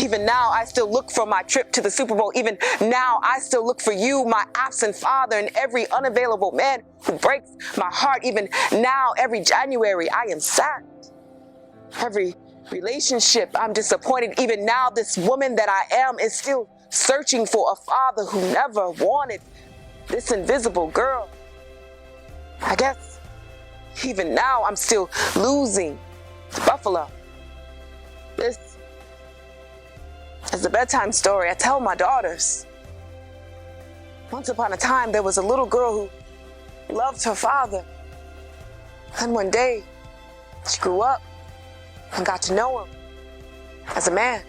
Even now, I still look for my trip to the Super Bowl. Even now, I still look for you, my absent father, and every unavailable man who breaks my heart. Even now, every January, I am sad. Every relationship, I'm disappointed. Even now, this woman that I am is still searching for a father who never wanted this invisible girl. I guess even now, I'm still losing to Buffalo. This is the bedtime story I tell my daughters. Once upon a time, there was a little girl who loved her father. And one day, she grew up and got to know him as a man.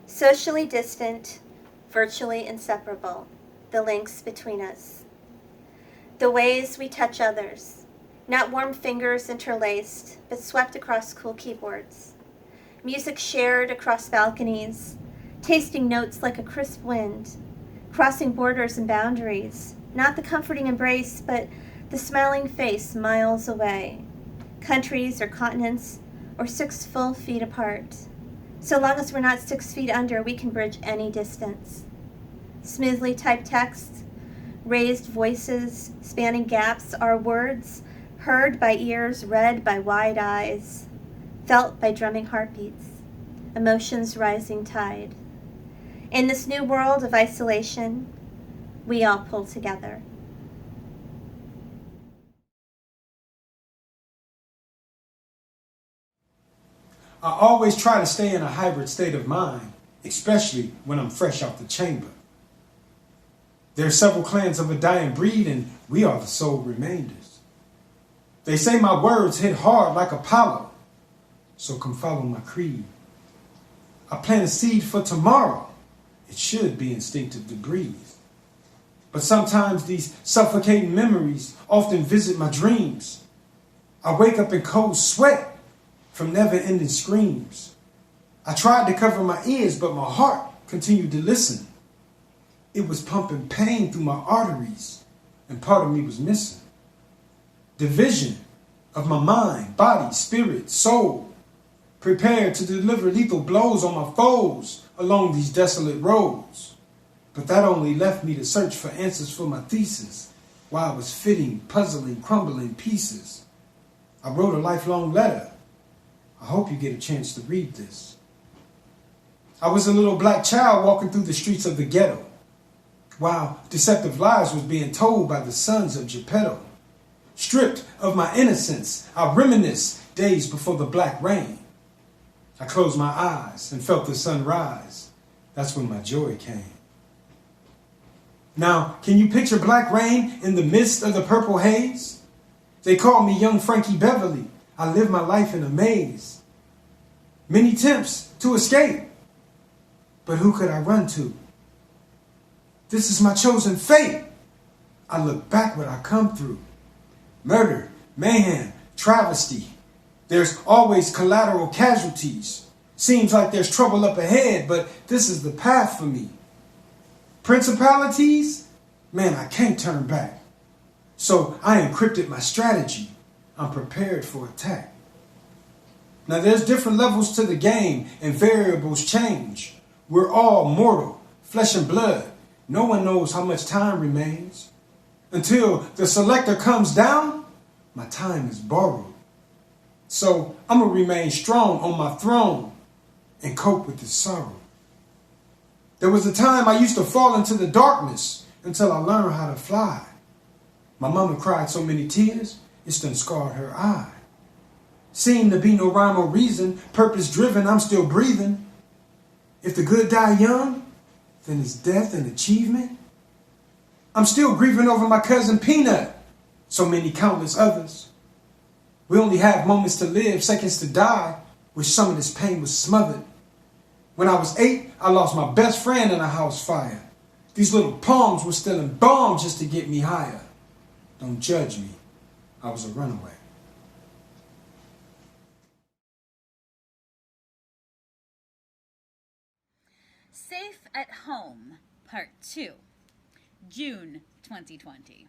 Socially distant, virtually inseparable, the links between us. The ways we touch others, not warm fingers interlaced, but swept across cool keyboards. Music shared across balconies, tasting notes like a crisp wind, crossing borders and boundaries, not the comforting embrace, but the smiling face miles away, countries or continents, or 6 full feet apart. So long as we're not 6 feet under, we can bridge any distance. Smoothly typed text, raised voices, spanning gaps, our words, heard by ears, read by wide eyes, felt by drumming heartbeats, emotions rising tide. In this new world of isolation, we all pull together. I always try to stay in a hybrid state of mind, especially when I'm fresh out the chamber. There are several clans of a dying breed, and we are the sole remainders. They say my words hit hard like Apollo, so come follow my creed. I plant a seed for tomorrow. It should be instinctive to breathe. But sometimes these suffocating memories often visit my dreams. I wake up in cold sweat from never-ending screams. I tried to cover my ears, but my heart continued to listen. It was pumping pain through my arteries, and part of me was missing. Division of my mind, body, spirit, soul, prepared to deliver lethal blows on my foes along these desolate roads. But that only left me to search for answers for my thesis while I was fitting, puzzling, crumbling pieces. I wrote a lifelong letter. I hope you get a chance to read this. I was a little black child walking through the streets of the ghetto. while deceptive lies was being told by the sons of Geppetto. Stripped of my innocence, I reminisce days before the black rain. I closed my eyes and felt the sun rise. That's when my joy came. Now, can you picture black rain in the midst of the purple haze? They call me young Frankie Beverly. I live my life in a maze. Many attempts to escape, but who could I run to? This is my chosen fate. I look back what I come through. Murder, mayhem, travesty. There's always collateral casualties. Seems like there's trouble up ahead, but this is the path for me. Principalities? Man, I can't turn back. So I encrypted my strategy. I'm prepared for attack. Now there's different levels to the game and variables change. We're all mortal, flesh and blood. No one knows how much time remains. Until the selector comes down, my time is borrowed. So I'm gonna remain strong on my throne and cope with this sorrow. There was a time I used to fall into the darkness until I learned how to fly. My mama cried so many tears, it's done scarred her eye. Seemed to be no rhyme or reason, purpose driven, I'm still breathing. If the good die young, then it's death and achievement. I'm still grieving over my cousin Peanut, so many countless others. We only have moments to live, seconds to die, wish some of this pain was smothered. When I was 8, I lost my best friend in a house fire. These little palms were stealing bombs just to get me higher. Don't judge me, I was a runaway. Safe at Home, Part 2, June 2020.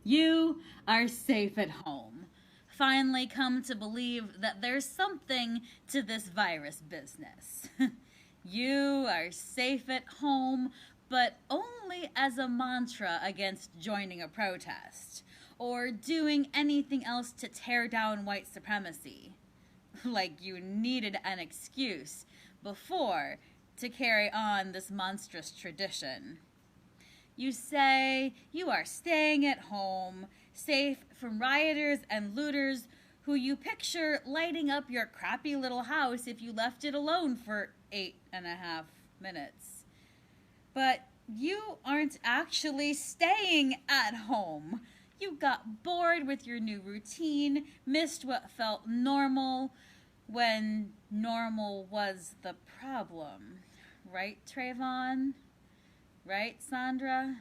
You are safe at home. Finally come to believe that there's something to this virus business. You are safe at home, but only as a mantra against joining a protest, or doing anything else to tear down white supremacy. Like you needed an excuse before to carry on this monstrous tradition. You say you are staying at home, safe from rioters and looters who you picture lighting up your crappy little house if you left it alone for 8.5 minutes. But you aren't actually staying at home. You got bored with your new routine, missed what felt normal when normal was the problem. Right, Trayvon? Right, Sandra?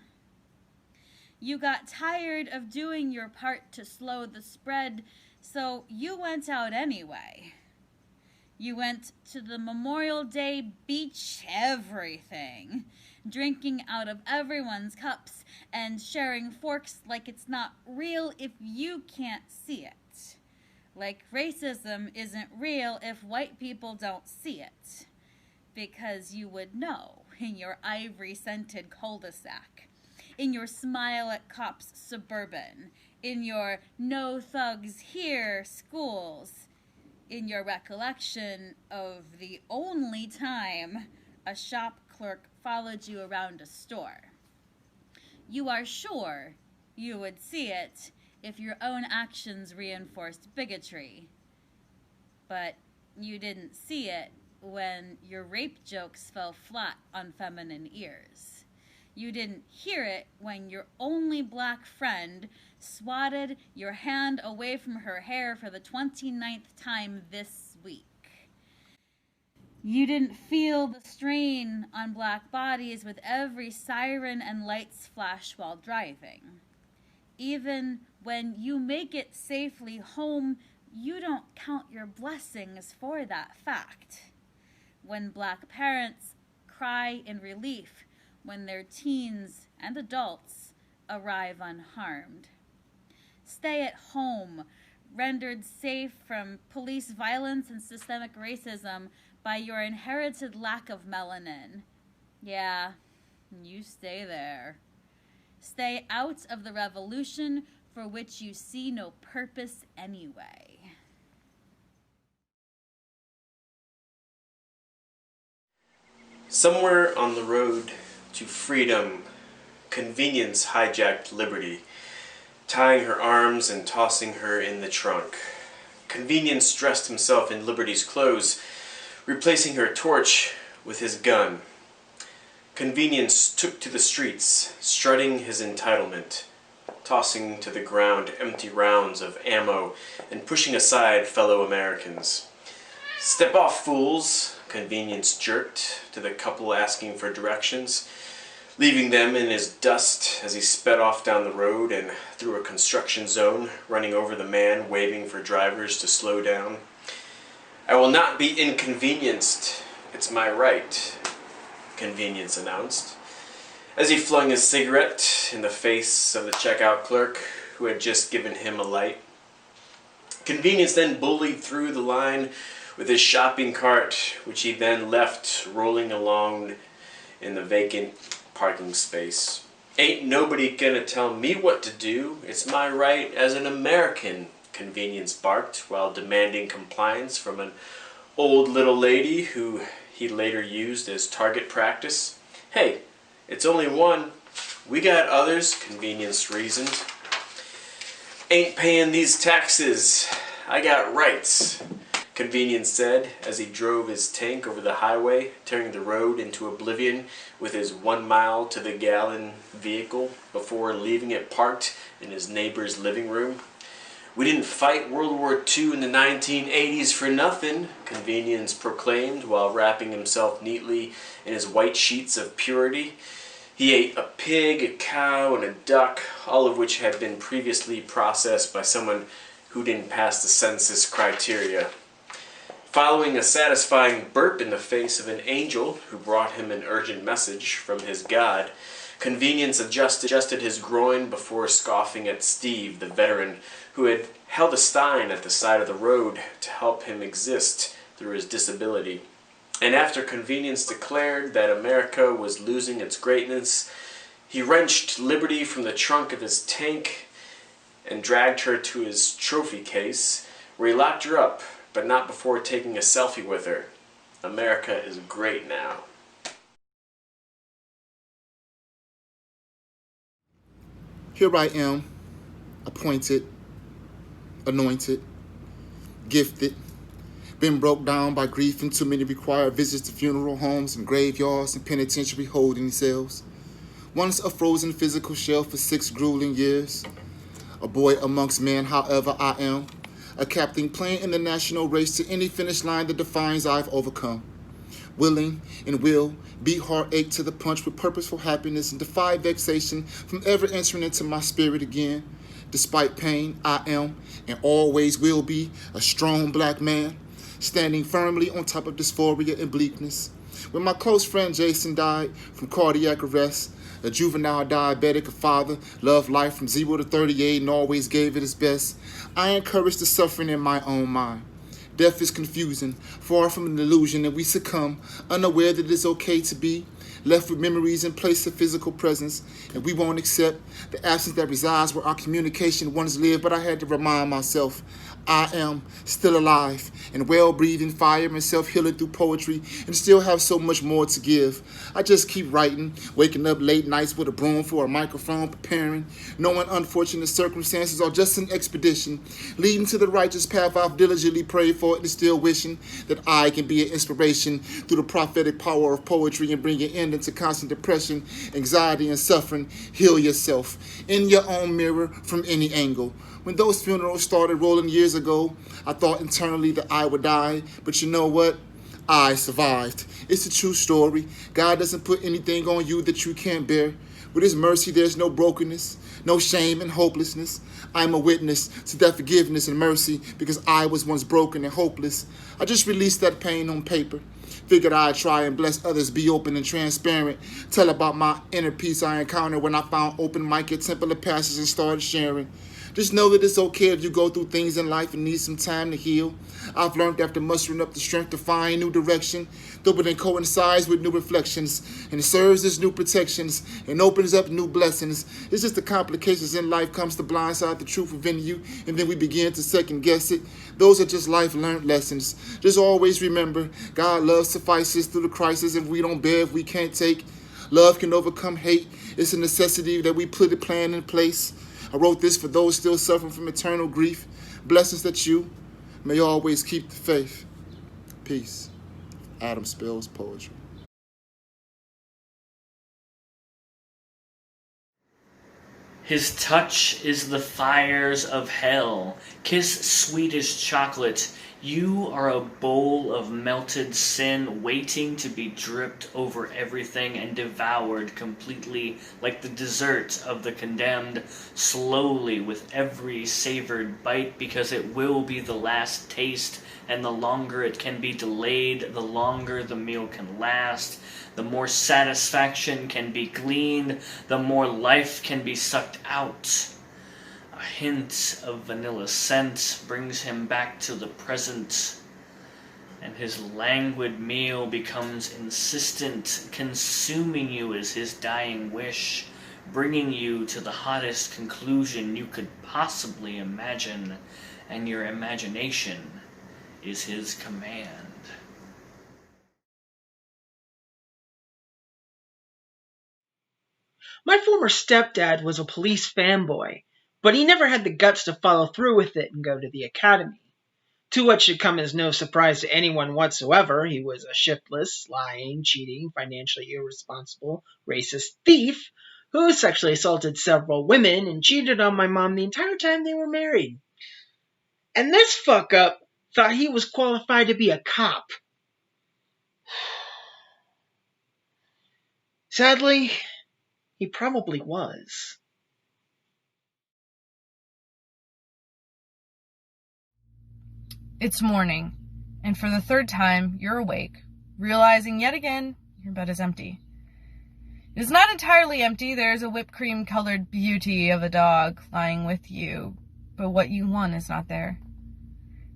You got tired of doing your part to slow the spread, so you went out anyway. You went to the Memorial Day beach everything, drinking out of everyone's cups and sharing forks like it's not real if you can't see it. Like racism isn't real if white people don't see it. Because you would know in your ivory-scented cul-de-sac, in your smile at cops suburban, in your no thugs here schools, in your recollection of the only time a shop clerk followed you around a store. You are sure you would see it if your own actions reinforced bigotry. But you didn't see it when your rape jokes fell flat on feminine ears. You didn't hear it when your only black friend swatted your hand away from her hair for the 29th time this week. You didn't feel the strain on black bodies with every siren and lights flash while driving. Even when you make it safely home, you don't count your blessings for that fact. When black parents cry in relief when their teens and adults arrive unharmed. Stay at home, rendered safe from police violence and systemic racism by your inherited lack of melanin. Yeah, you stay there. Stay out of the revolution for which you see no purpose anyway. Somewhere on the road to freedom, convenience hijacked liberty, tying her arms and tossing her in the trunk. Convenience dressed himself in Liberty's clothes, replacing her torch with his gun. Convenience took to the streets, strutting his entitlement, tossing to the ground empty rounds of ammo and pushing aside fellow Americans. "Step off, fools," Convenience jerked to the couple asking for directions, leaving them in his dust as he sped off down the road and through a construction zone, running over the man waving for drivers to slow down. "I will not be inconvenienced. It's my right," Convenience announced, as he flung his cigarette in the face of the checkout clerk who had just given him a light. Convenience then bullied through the line with his shopping cart, which he then left rolling along in the vacant parking space. "Ain't nobody gonna tell me what to do. It's my right as an American," Convenience barked while demanding compliance from an old little lady who he later used as target practice. "Hey, it's only one. We got others," Convenience reasoned. "Ain't paying these taxes. I got rights," Convenience said as he drove his tank over the highway, tearing the road into oblivion with his 1 mile to the gallon vehicle before leaving it parked in his neighbor's living room. "We didn't fight World War II in the 1980s for nothing," Convenience proclaimed while wrapping himself neatly in his white sheets of purity. He ate a pig, a cow, and a duck, all of which had been previously processed by someone who didn't pass the census criteria. Following a satisfying burp in the face of an angel who brought him an urgent message from his God, Convenience adjusted his groin before scoffing at Steve, the veteran, who had held a stein at the side of the road to help him exist through his disability. And after Convenience declared that America was losing its greatness, he wrenched Liberty from the trunk of his tank and dragged her to his trophy case, where he locked her up, but not before taking a selfie with her. America is great now. Here I am, appointed, anointed, gifted, been broke down by grief and too many required visits to funeral homes and graveyards and penitentiary holding cells. Once a frozen physical shell for 6 grueling years. A boy amongst men, however I am. A captain playing in the national race to any finish line that defines I've overcome. Willing and will beat heartache to the punch with purposeful happiness and defy vexation from ever entering into my spirit again. Despite pain, I am and always will be a strong black man, standing firmly on top of dysphoria and bleakness. When my close friend Jason died from cardiac arrest, a juvenile diabetic, a father, loved life from 0 to 38 and always gave it his best, I encouraged the suffering in my own mind. Death is confusing, far from an illusion, and we succumb, unaware that it's okay to be left with memories in place of physical presence, and we won't accept the absence that resides where our communication once lived. But I had to remind myself, I am still alive and well-breathing fire and self-healing through poetry and still have so much more to give. I just keep writing, waking up late nights with a broom for a microphone, preparing, knowing unfortunate circumstances are just an expedition, leading to the righteous path I've diligently prayed for and still wishing that I can be an inspiration through the prophetic power of poetry and bring an end into constant depression, anxiety, and suffering. Heal yourself in your own mirror from any angle. When those funerals started rolling years ago, I thought internally that I would die, but you know what? I survived. It's a true story. God doesn't put anything on you that you can't bear. With his mercy, there's no brokenness, no shame and hopelessness. I'm a witness to that forgiveness and mercy because I was once broken and hopeless. I just released that pain on paper. Figured I'd try and bless others, be open and transparent. Tell about my inner peace I encountered when I found open mic at Temple of Passage and started sharing. Just know that it's okay if you go through things in life and need some time to heal. I've learned after mustering up the strength to find new direction, though it then coincides with new reflections and serves as new protections and opens up new blessings. It's just the complications in life comes to blindside the truth within you, and then we begin to second guess it. Those are just life learned lessons. Just always remember, God love suffices through the crisis, and we don't bear if we can't take. Love can overcome hate. It's a necessity that we put a plan in place. I wrote this for those still suffering from eternal grief. Blessings that you may always keep the faith. Peace. Adam Spells Poetry. His touch is the fires of hell. Kiss sweetest chocolate. You are a bowl of melted sin waiting to be dripped over everything and devoured completely like the dessert of the condemned, slowly with every savored bite, because it will be the last taste, and the longer it can be delayed, the longer the meal can last. The more satisfaction can be gleaned, the more life can be sucked out. A hint of vanilla scent brings him back to the present, and his languid meal becomes insistent, consuming you as his dying wish, bringing you to the hottest conclusion you could possibly imagine, and your imagination is his command. My former stepdad was a police fanboy, but he never had the guts to follow through with it and go to the academy. To what should come as no surprise to anyone whatsoever, he was a shiftless, lying, cheating, financially irresponsible, racist thief who sexually assaulted several women and cheated on my mom the entire time they were married. And this fuck-up thought he was qualified to be a cop. Sadly, he probably was. It's morning, and for the third time, you're awake, realizing yet again your bed is empty. It is not entirely empty. There's a whipped cream-colored beauty of a dog lying with you, but what you want is not there.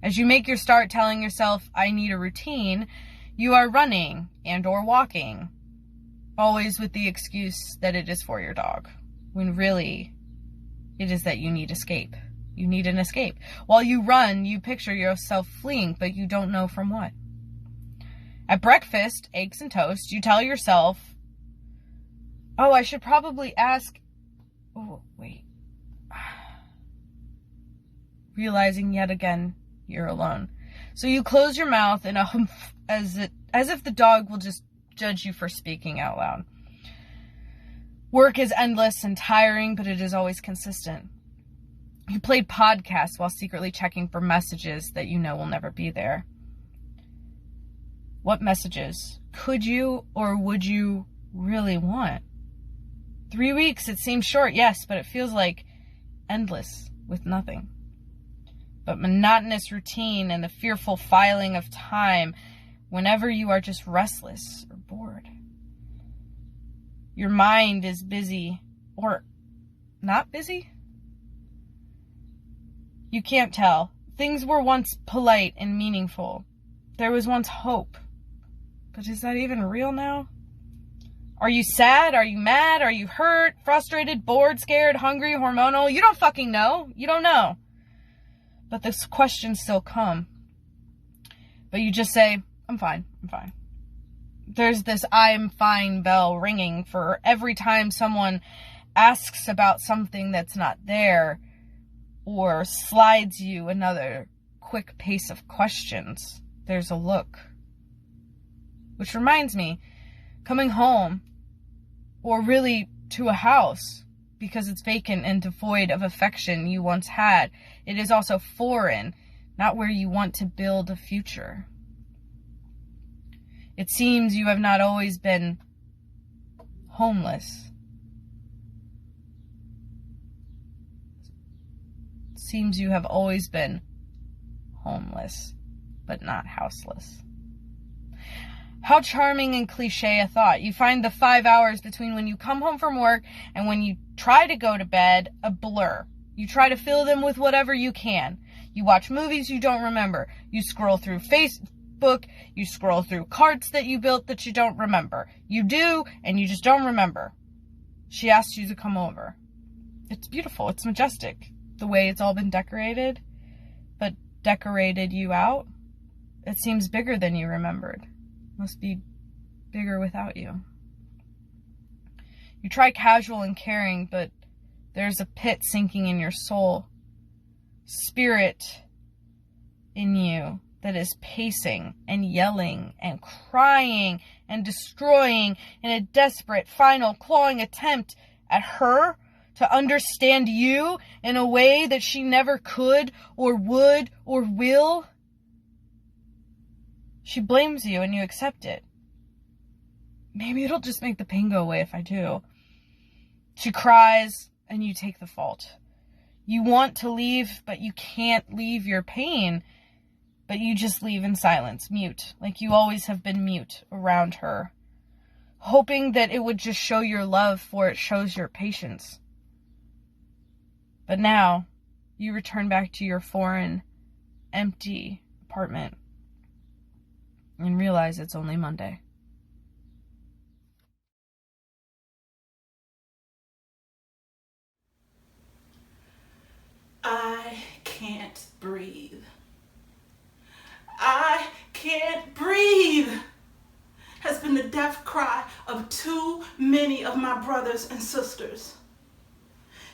As you make your start telling yourself, I need a routine, you are running and or walking, always with the excuse that it is for your dog, when really it is that you need escape. You need an escape. While you run, you picture yourself fleeing, but you don't know from what. At breakfast, eggs and toast, you tell yourself, oh, I should probably ask... Oh, wait. Realizing yet again, you're alone. So you close your mouth in a humph, as if the dog will just judge you for speaking out loud. Work is endless and tiring, but it is always consistent. You played podcasts while secretly checking for messages that you know will never be there. What messages could you or would you really want? 3 weeks, it seems short, yes, but it feels like endless with nothing. But monotonous routine and the fearful filing of time whenever you are just restless or bored. Your mind is busy or not busy? You can't tell. Things were once polite and meaningful. There was once hope. But is that even real now? Are you sad? Are you mad? Are you hurt? Frustrated? Bored? Scared? Hungry? Hormonal? You don't fucking know. You don't know. But those questions still come. But you just say, I'm fine. I'm fine. There's this I'm fine bell ringing for every time someone asks about something that's not there, or slides you another quick pace of questions. There's a look. Which reminds me, coming home, or really to a house, because it's vacant and devoid of affection you once had, it is also foreign, not where you want to build a future. It seems you have not always been homeless. Seems you have always been homeless, but not houseless. How charming and cliche a thought. You find the 5 hours between when you come home from work and when you try to go to bed a blur. You try to fill them with whatever you can. You watch movies you don't remember. You scroll through Facebook. You scroll through carts that you built that you don't remember. You do, and you just don't remember. She asked you to come over. It's beautiful. It's majestic. The way it's all been decorated, but decorated you out. It seems bigger than you remembered. Must be bigger without you. You try casual and caring, but there's a pit sinking in your soul. Spirit in you that is pacing and yelling and crying and destroying in a desperate, final, clawing attempt at her to understand you in a way that she never could or would or will. She blames you and you accept it. Maybe it'll just make the pain go away if I do. She cries and you take the fault. You want to leave, but you can't leave your pain. But you just leave in silence, mute, like you always have been mute around her, hoping that it would just show your love for it shows your patience. But now, you return back to your foreign, empty apartment and realize it's only Monday. I can't breathe. I can't breathe has been the death cry of too many of my brothers and sisters.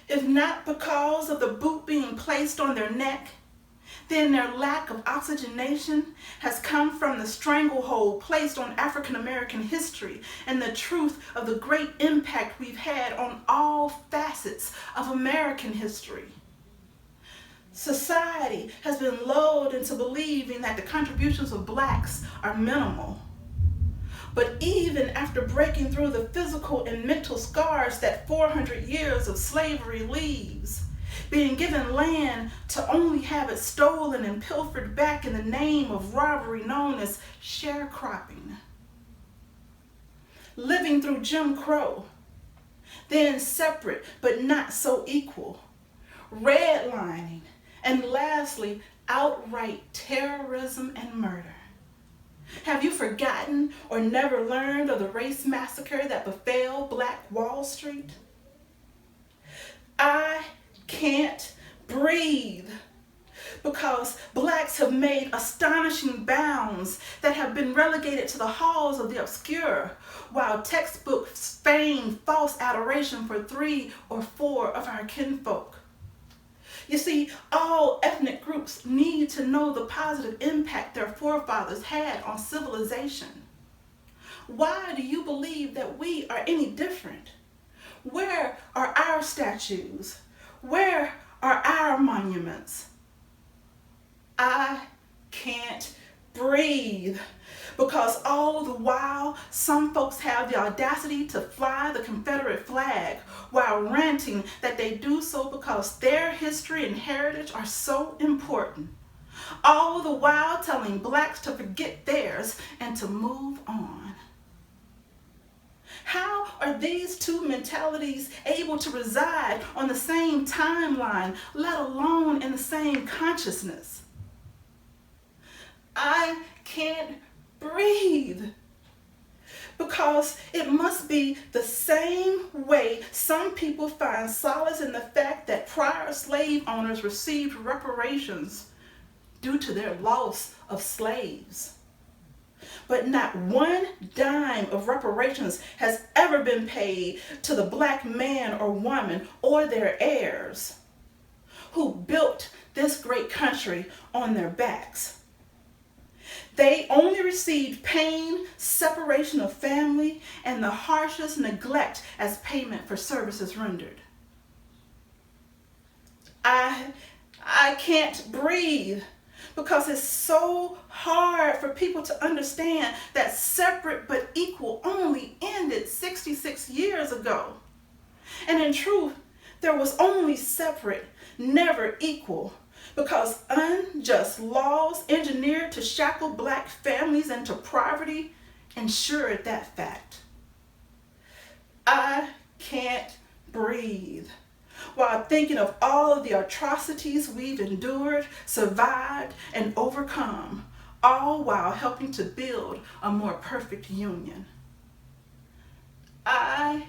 If not because of the boot being placed on their neck, then their lack of oxygenation has come from the stranglehold placed on African American history and the truth of the great impact we've had on all facets of American history. Society has been lulled into believing that the contributions of blacks are minimal. But even after breaking through the physical and mental scars that 400 years of slavery leaves, being given land to only have it stolen and pilfered back in the name of robbery known as sharecropping, living through Jim Crow, then separate but not so equal, redlining, and lastly, outright terrorism and murder. Have you forgotten or never learned of the race massacre that befell Black Wall Street? I can't breathe because blacks have made astonishing bounds that have been relegated to the halls of the obscure, while textbooks feign false adoration for 3 or 4 of our kinfolk. You see, all ethnic groups need to know the positive impact their forefathers had on civilization. Why do you believe that we are any different? Where are our statues? Where are our monuments? I can't breathe because all the while some folks have the audacity to fly the Confederate flag while ranting that they do so because their history and heritage are so important. All the while telling blacks to forget theirs and to move on. How are these two mentalities able to reside on the same timeline, let alone in the same consciousness? I can't breathe because it must be the same way some people find solace in the fact that prior slave owners received reparations due to their loss of slaves. But not one dime of reparations has ever been paid to the black man or woman or their heirs who built this great country on their backs. They only received pain, separation of family, and the harshest neglect as payment for services rendered. I can't breathe because it's so hard for people to understand that separate but equal only ended 66 years ago. And in truth, there was only separate, never equal, because unjust laws engineered to shackle black families into poverty ensured that fact. I can't breathe while thinking of all of the atrocities we've endured, survived, and overcome, all while helping to build a more perfect union. I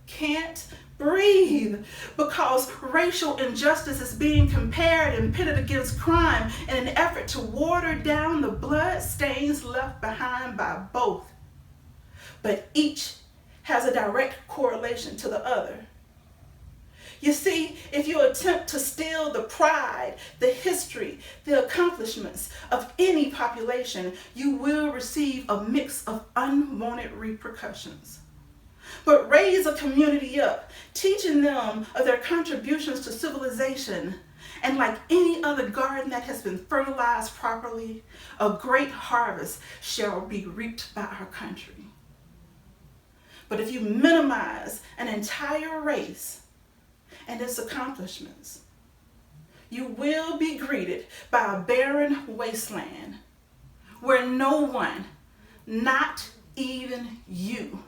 can't breathe because racial injustice is being compared and pitted against crime in an effort to water down the blood stains left behind by both. But each has a direct correlation to the other. You see, if you attempt to steal the pride, the history, the accomplishments of any population, you will receive a mix of unwanted repercussions. But raise a community up, teaching them of their contributions to civilization, and like any other garden that has been fertilized properly, a great harvest shall be reaped by our country. But if you minimize an entire race and its accomplishments, you will be greeted by a barren wasteland where no one, not even you,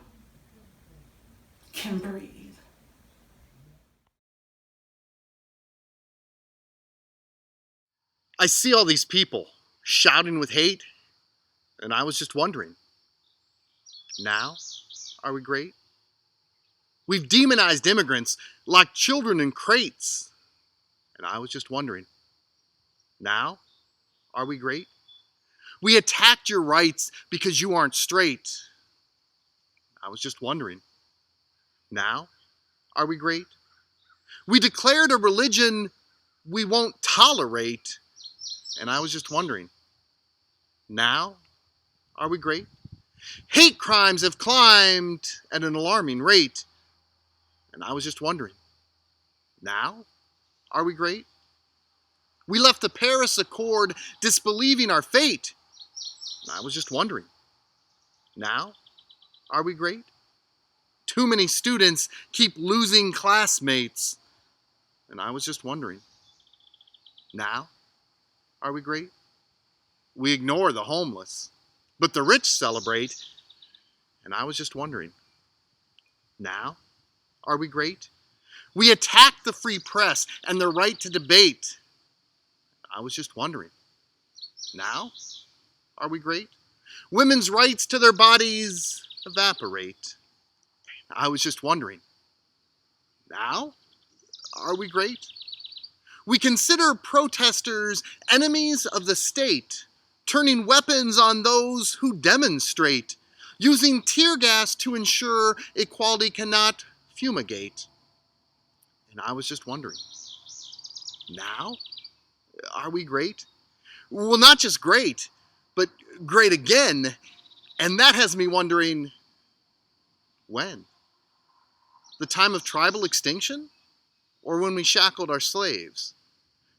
can breathe. I see all these people shouting with hate, and I was just wondering, now are we great? We've demonized immigrants like children in crates, and I was just wondering, now are we great? We attacked your rights because you aren't straight. I was just wondering, now are we great? We declared a religion we won't tolerate, and I was just wondering, now are we great? Hate crimes have climbed at an alarming rate, and I was just wondering, now are we great? We left the Paris Accord disbelieving our fate, and I was just wondering, now are we great? Too many students keep losing classmates, and I was just wondering, now are we great? We ignore the homeless, but the rich celebrate, and I was just wondering, now are we great? We attack the free press and their right to debate. I was just wondering, now are we great? Women's rights to their bodies evaporate. I was just wondering, now are we great? We consider protesters enemies of the state, turning weapons on those who demonstrate, using tear gas to ensure equality cannot fumigate. And I was just wondering, now are we great? Well, not just great, but great again. And that has me wondering, when? The time of tribal extinction? Or when we shackled our slaves?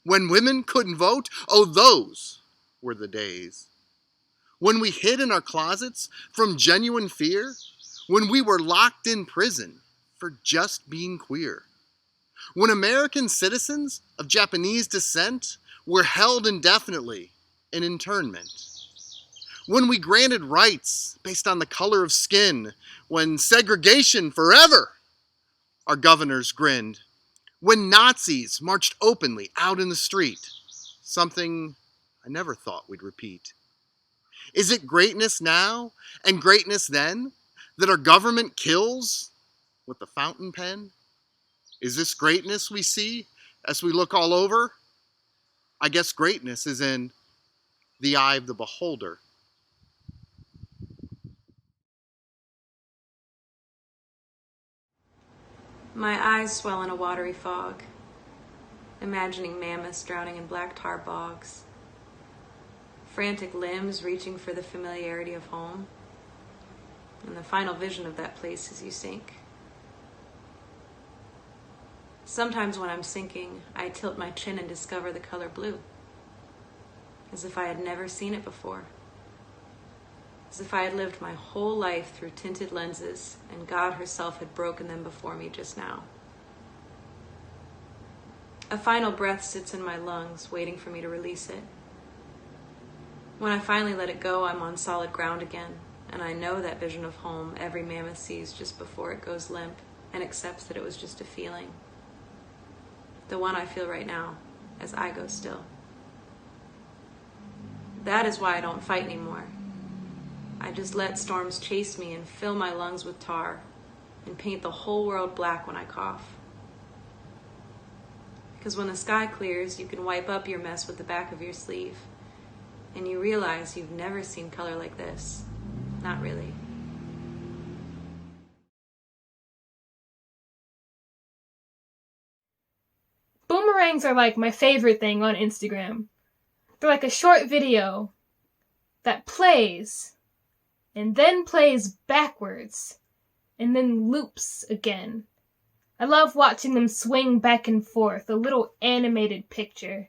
When women couldn't vote? Oh, those were the days. When we hid in our closets from genuine fear? When we were locked in prison for just being queer? When American citizens of Japanese descent were held indefinitely in internment? When we granted rights based on the color of skin? When segregation forever, our governors grinned? When Nazis marched openly out in the street? Something I never thought we'd repeat. Is it greatness now and greatness then that our government kills with the fountain pen? Is this greatness we see as we look all over? I guess greatness is in the eye of the beholder. My eyes swell in a watery fog, imagining mammoths drowning in black tar bogs, frantic limbs reaching for the familiarity of home, and the final vision of that place as you sink. Sometimes when I'm sinking, I tilt my chin and discover the color blue, as if I had never seen it before. As if I had lived my whole life through tinted lenses and God herself had broken them before me just now. A final breath sits in my lungs, waiting for me to release it. When I finally let it go, I'm on solid ground again, and I know that vision of home every mammoth sees just before it goes limp and accepts that it was just a feeling. The one I feel right now, as I go still. That is why I don't fight anymore. I just let storms chase me and fill my lungs with tar and paint the whole world black when I cough. Because when the sky clears, you can wipe up your mess with the back of your sleeve, and you realize you've never seen color like this. Not really. Boomerangs are like my favorite thing on Instagram. They're like a short video that plays, and then plays backwards, and then loops again. I love watching them swing back and forth, a little animated picture.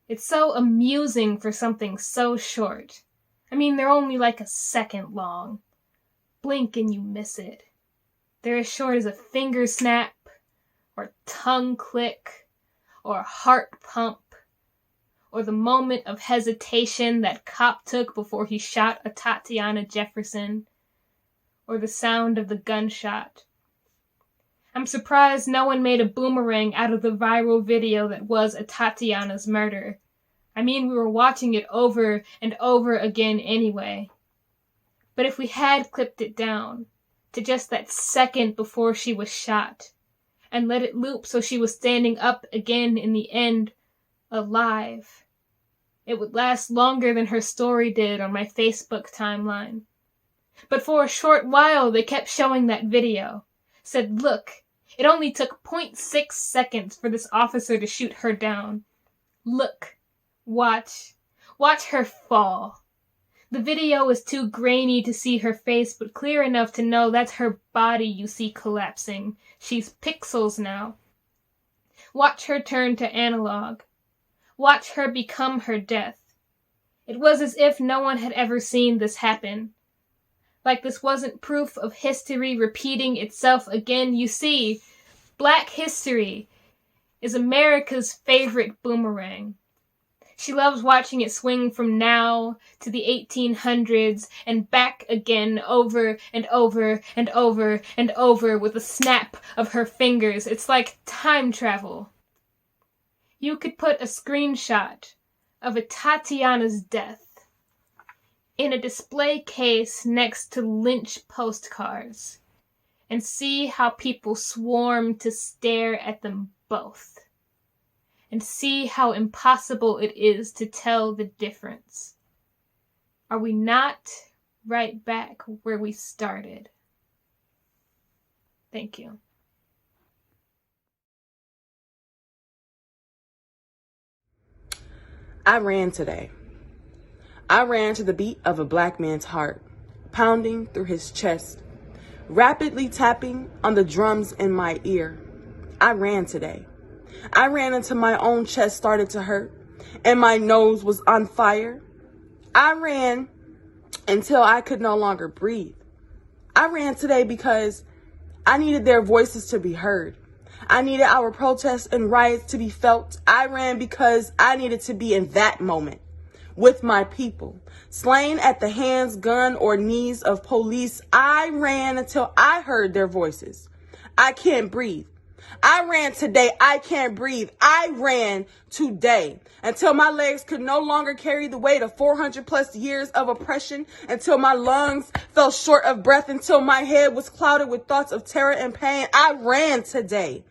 It's so amusing for something so short. I mean, they're only like a second long. Blink and you miss it. They're as short as a finger snap, or tongue click, or heart pump, or the moment of hesitation that cop took before he shot a Tatiana Jefferson, or the sound of the gunshot. I'm surprised no one made a boomerang out of the viral video that was a Tatiana's murder. I mean, we were watching it over and over again anyway. But if we had clipped it down to just that second before she was shot, and let it loop so she was standing up again in the end, alive, it would last longer than her story did on my Facebook timeline. But for a short while they kept showing that video. Said, look, it only took 0.6 seconds for this officer to shoot her down. Look, watch her fall. The video is too grainy to see her face, but clear enough to know that's her body you see collapsing. She's pixels now. Watch her turn to analog. Watch her become her death. It was as if no one had ever seen this happen. Like this wasn't proof of history repeating itself again. You see, Black history is America's favorite boomerang. She loves watching it swing from now to the 1800s and back again over and over and over and over with a snap of her fingers. It's like time travel. You could put a screenshot of a Tatiana's death in a display case next to lynch postcards and see how people swarm to stare at them both. And see how impossible it is to tell the difference. Are we not right back where we started? Thank you. I ran today. I ran to the beat of a black man's heart, pounding through his chest, rapidly tapping on the drums in my ear. I ran today. I ran until my own chest started to hurt and my nose was on fire. I ran until I could no longer breathe. I ran today because I needed their voices to be heard. I needed our protests and riots to be felt. I ran because I needed to be in that moment with my people, slain at the hands, gun, or knees of police. I ran until I heard their voices. I can't breathe. I ran today. I can't breathe. I ran today until my legs could no longer carry the weight of 400 plus years of oppression, until my lungs fell short of breath, until my head was clouded with thoughts of terror and pain. I ran today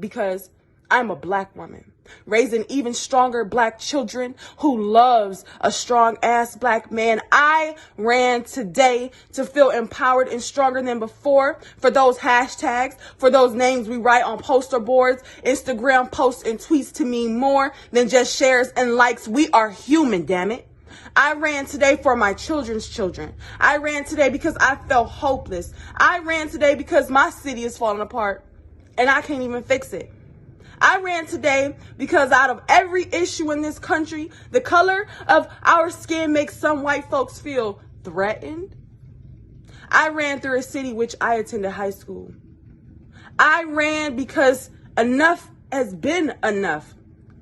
because I'm a black woman raising even stronger black children who loves a strong ass black man. I ran today to feel empowered and stronger than before, for those hashtags, for those names we write on poster boards, Instagram posts and tweets to mean more than just shares and likes. We are human, damn it. I ran today for my children's children. I ran today because I felt hopeless. I ran today because my city is falling apart and I can't even fix it. I ran today because out of every issue in this country, the color of our skin makes some white folks feel threatened. I ran through a city which I attended high school. I ran because enough has been enough.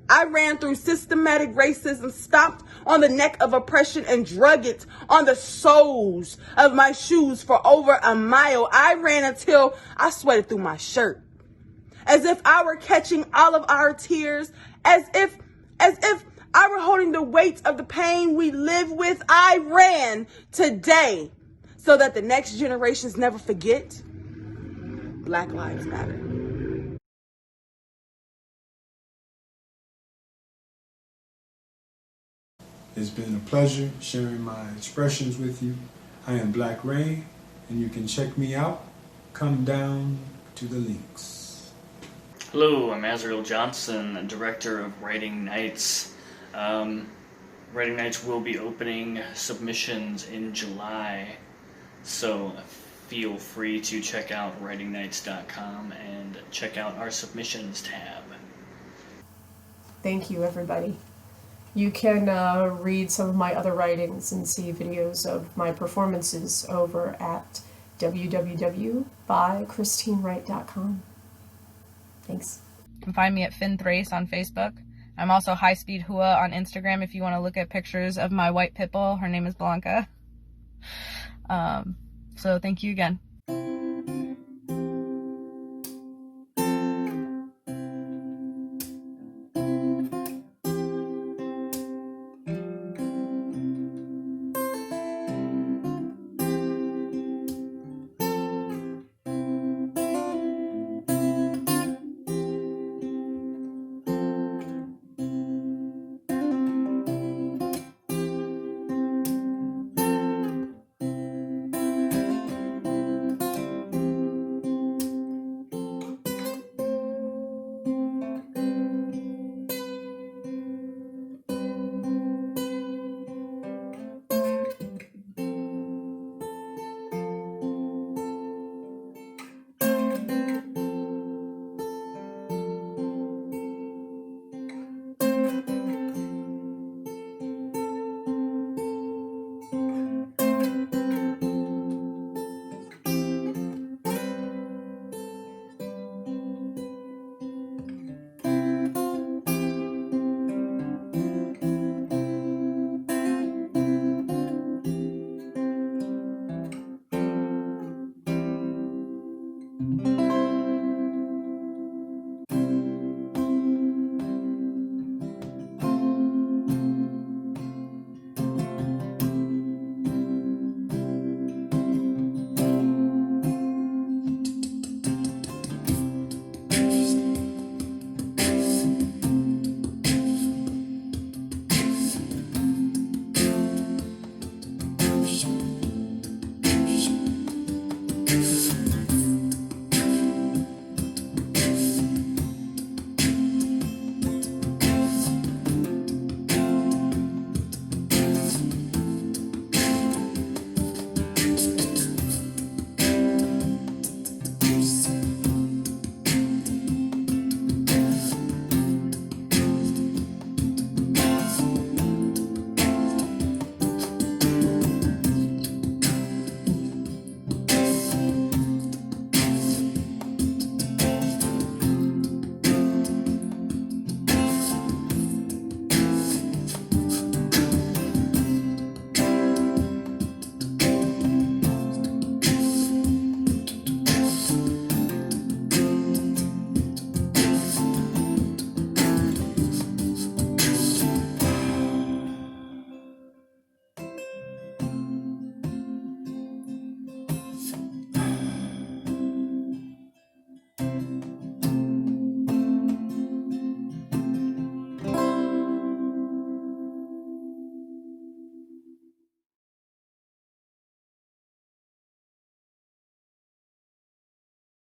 I ran through systematic racism, stomped on the neck of oppression and drug it on the soles of my shoes for over a mile. I ran until I sweated through my shirt, as if I were catching all of our tears, as if I were holding the weight of the pain we live with. I ran today so that the next generations never forget. Black Lives Matter. It's been a pleasure sharing my expressions with you. I am Black Ray, and you can check me out. Come down to the links. Hello, I'm Azriel Johnson, Director of Writing Nights. Writing Nights will be opening submissions in July, so feel free to check out writingnights.com and check out our submissions tab. Thank you, everybody. You can read some of my other writings and see videos of my performances over at www.bychristinewright.com. Thanks. You can find me at Thrace on Facebook. I'm also High Speed Hua on Instagram if you want to look at pictures of my white pit bull. Her name is Blanca. So thank you again.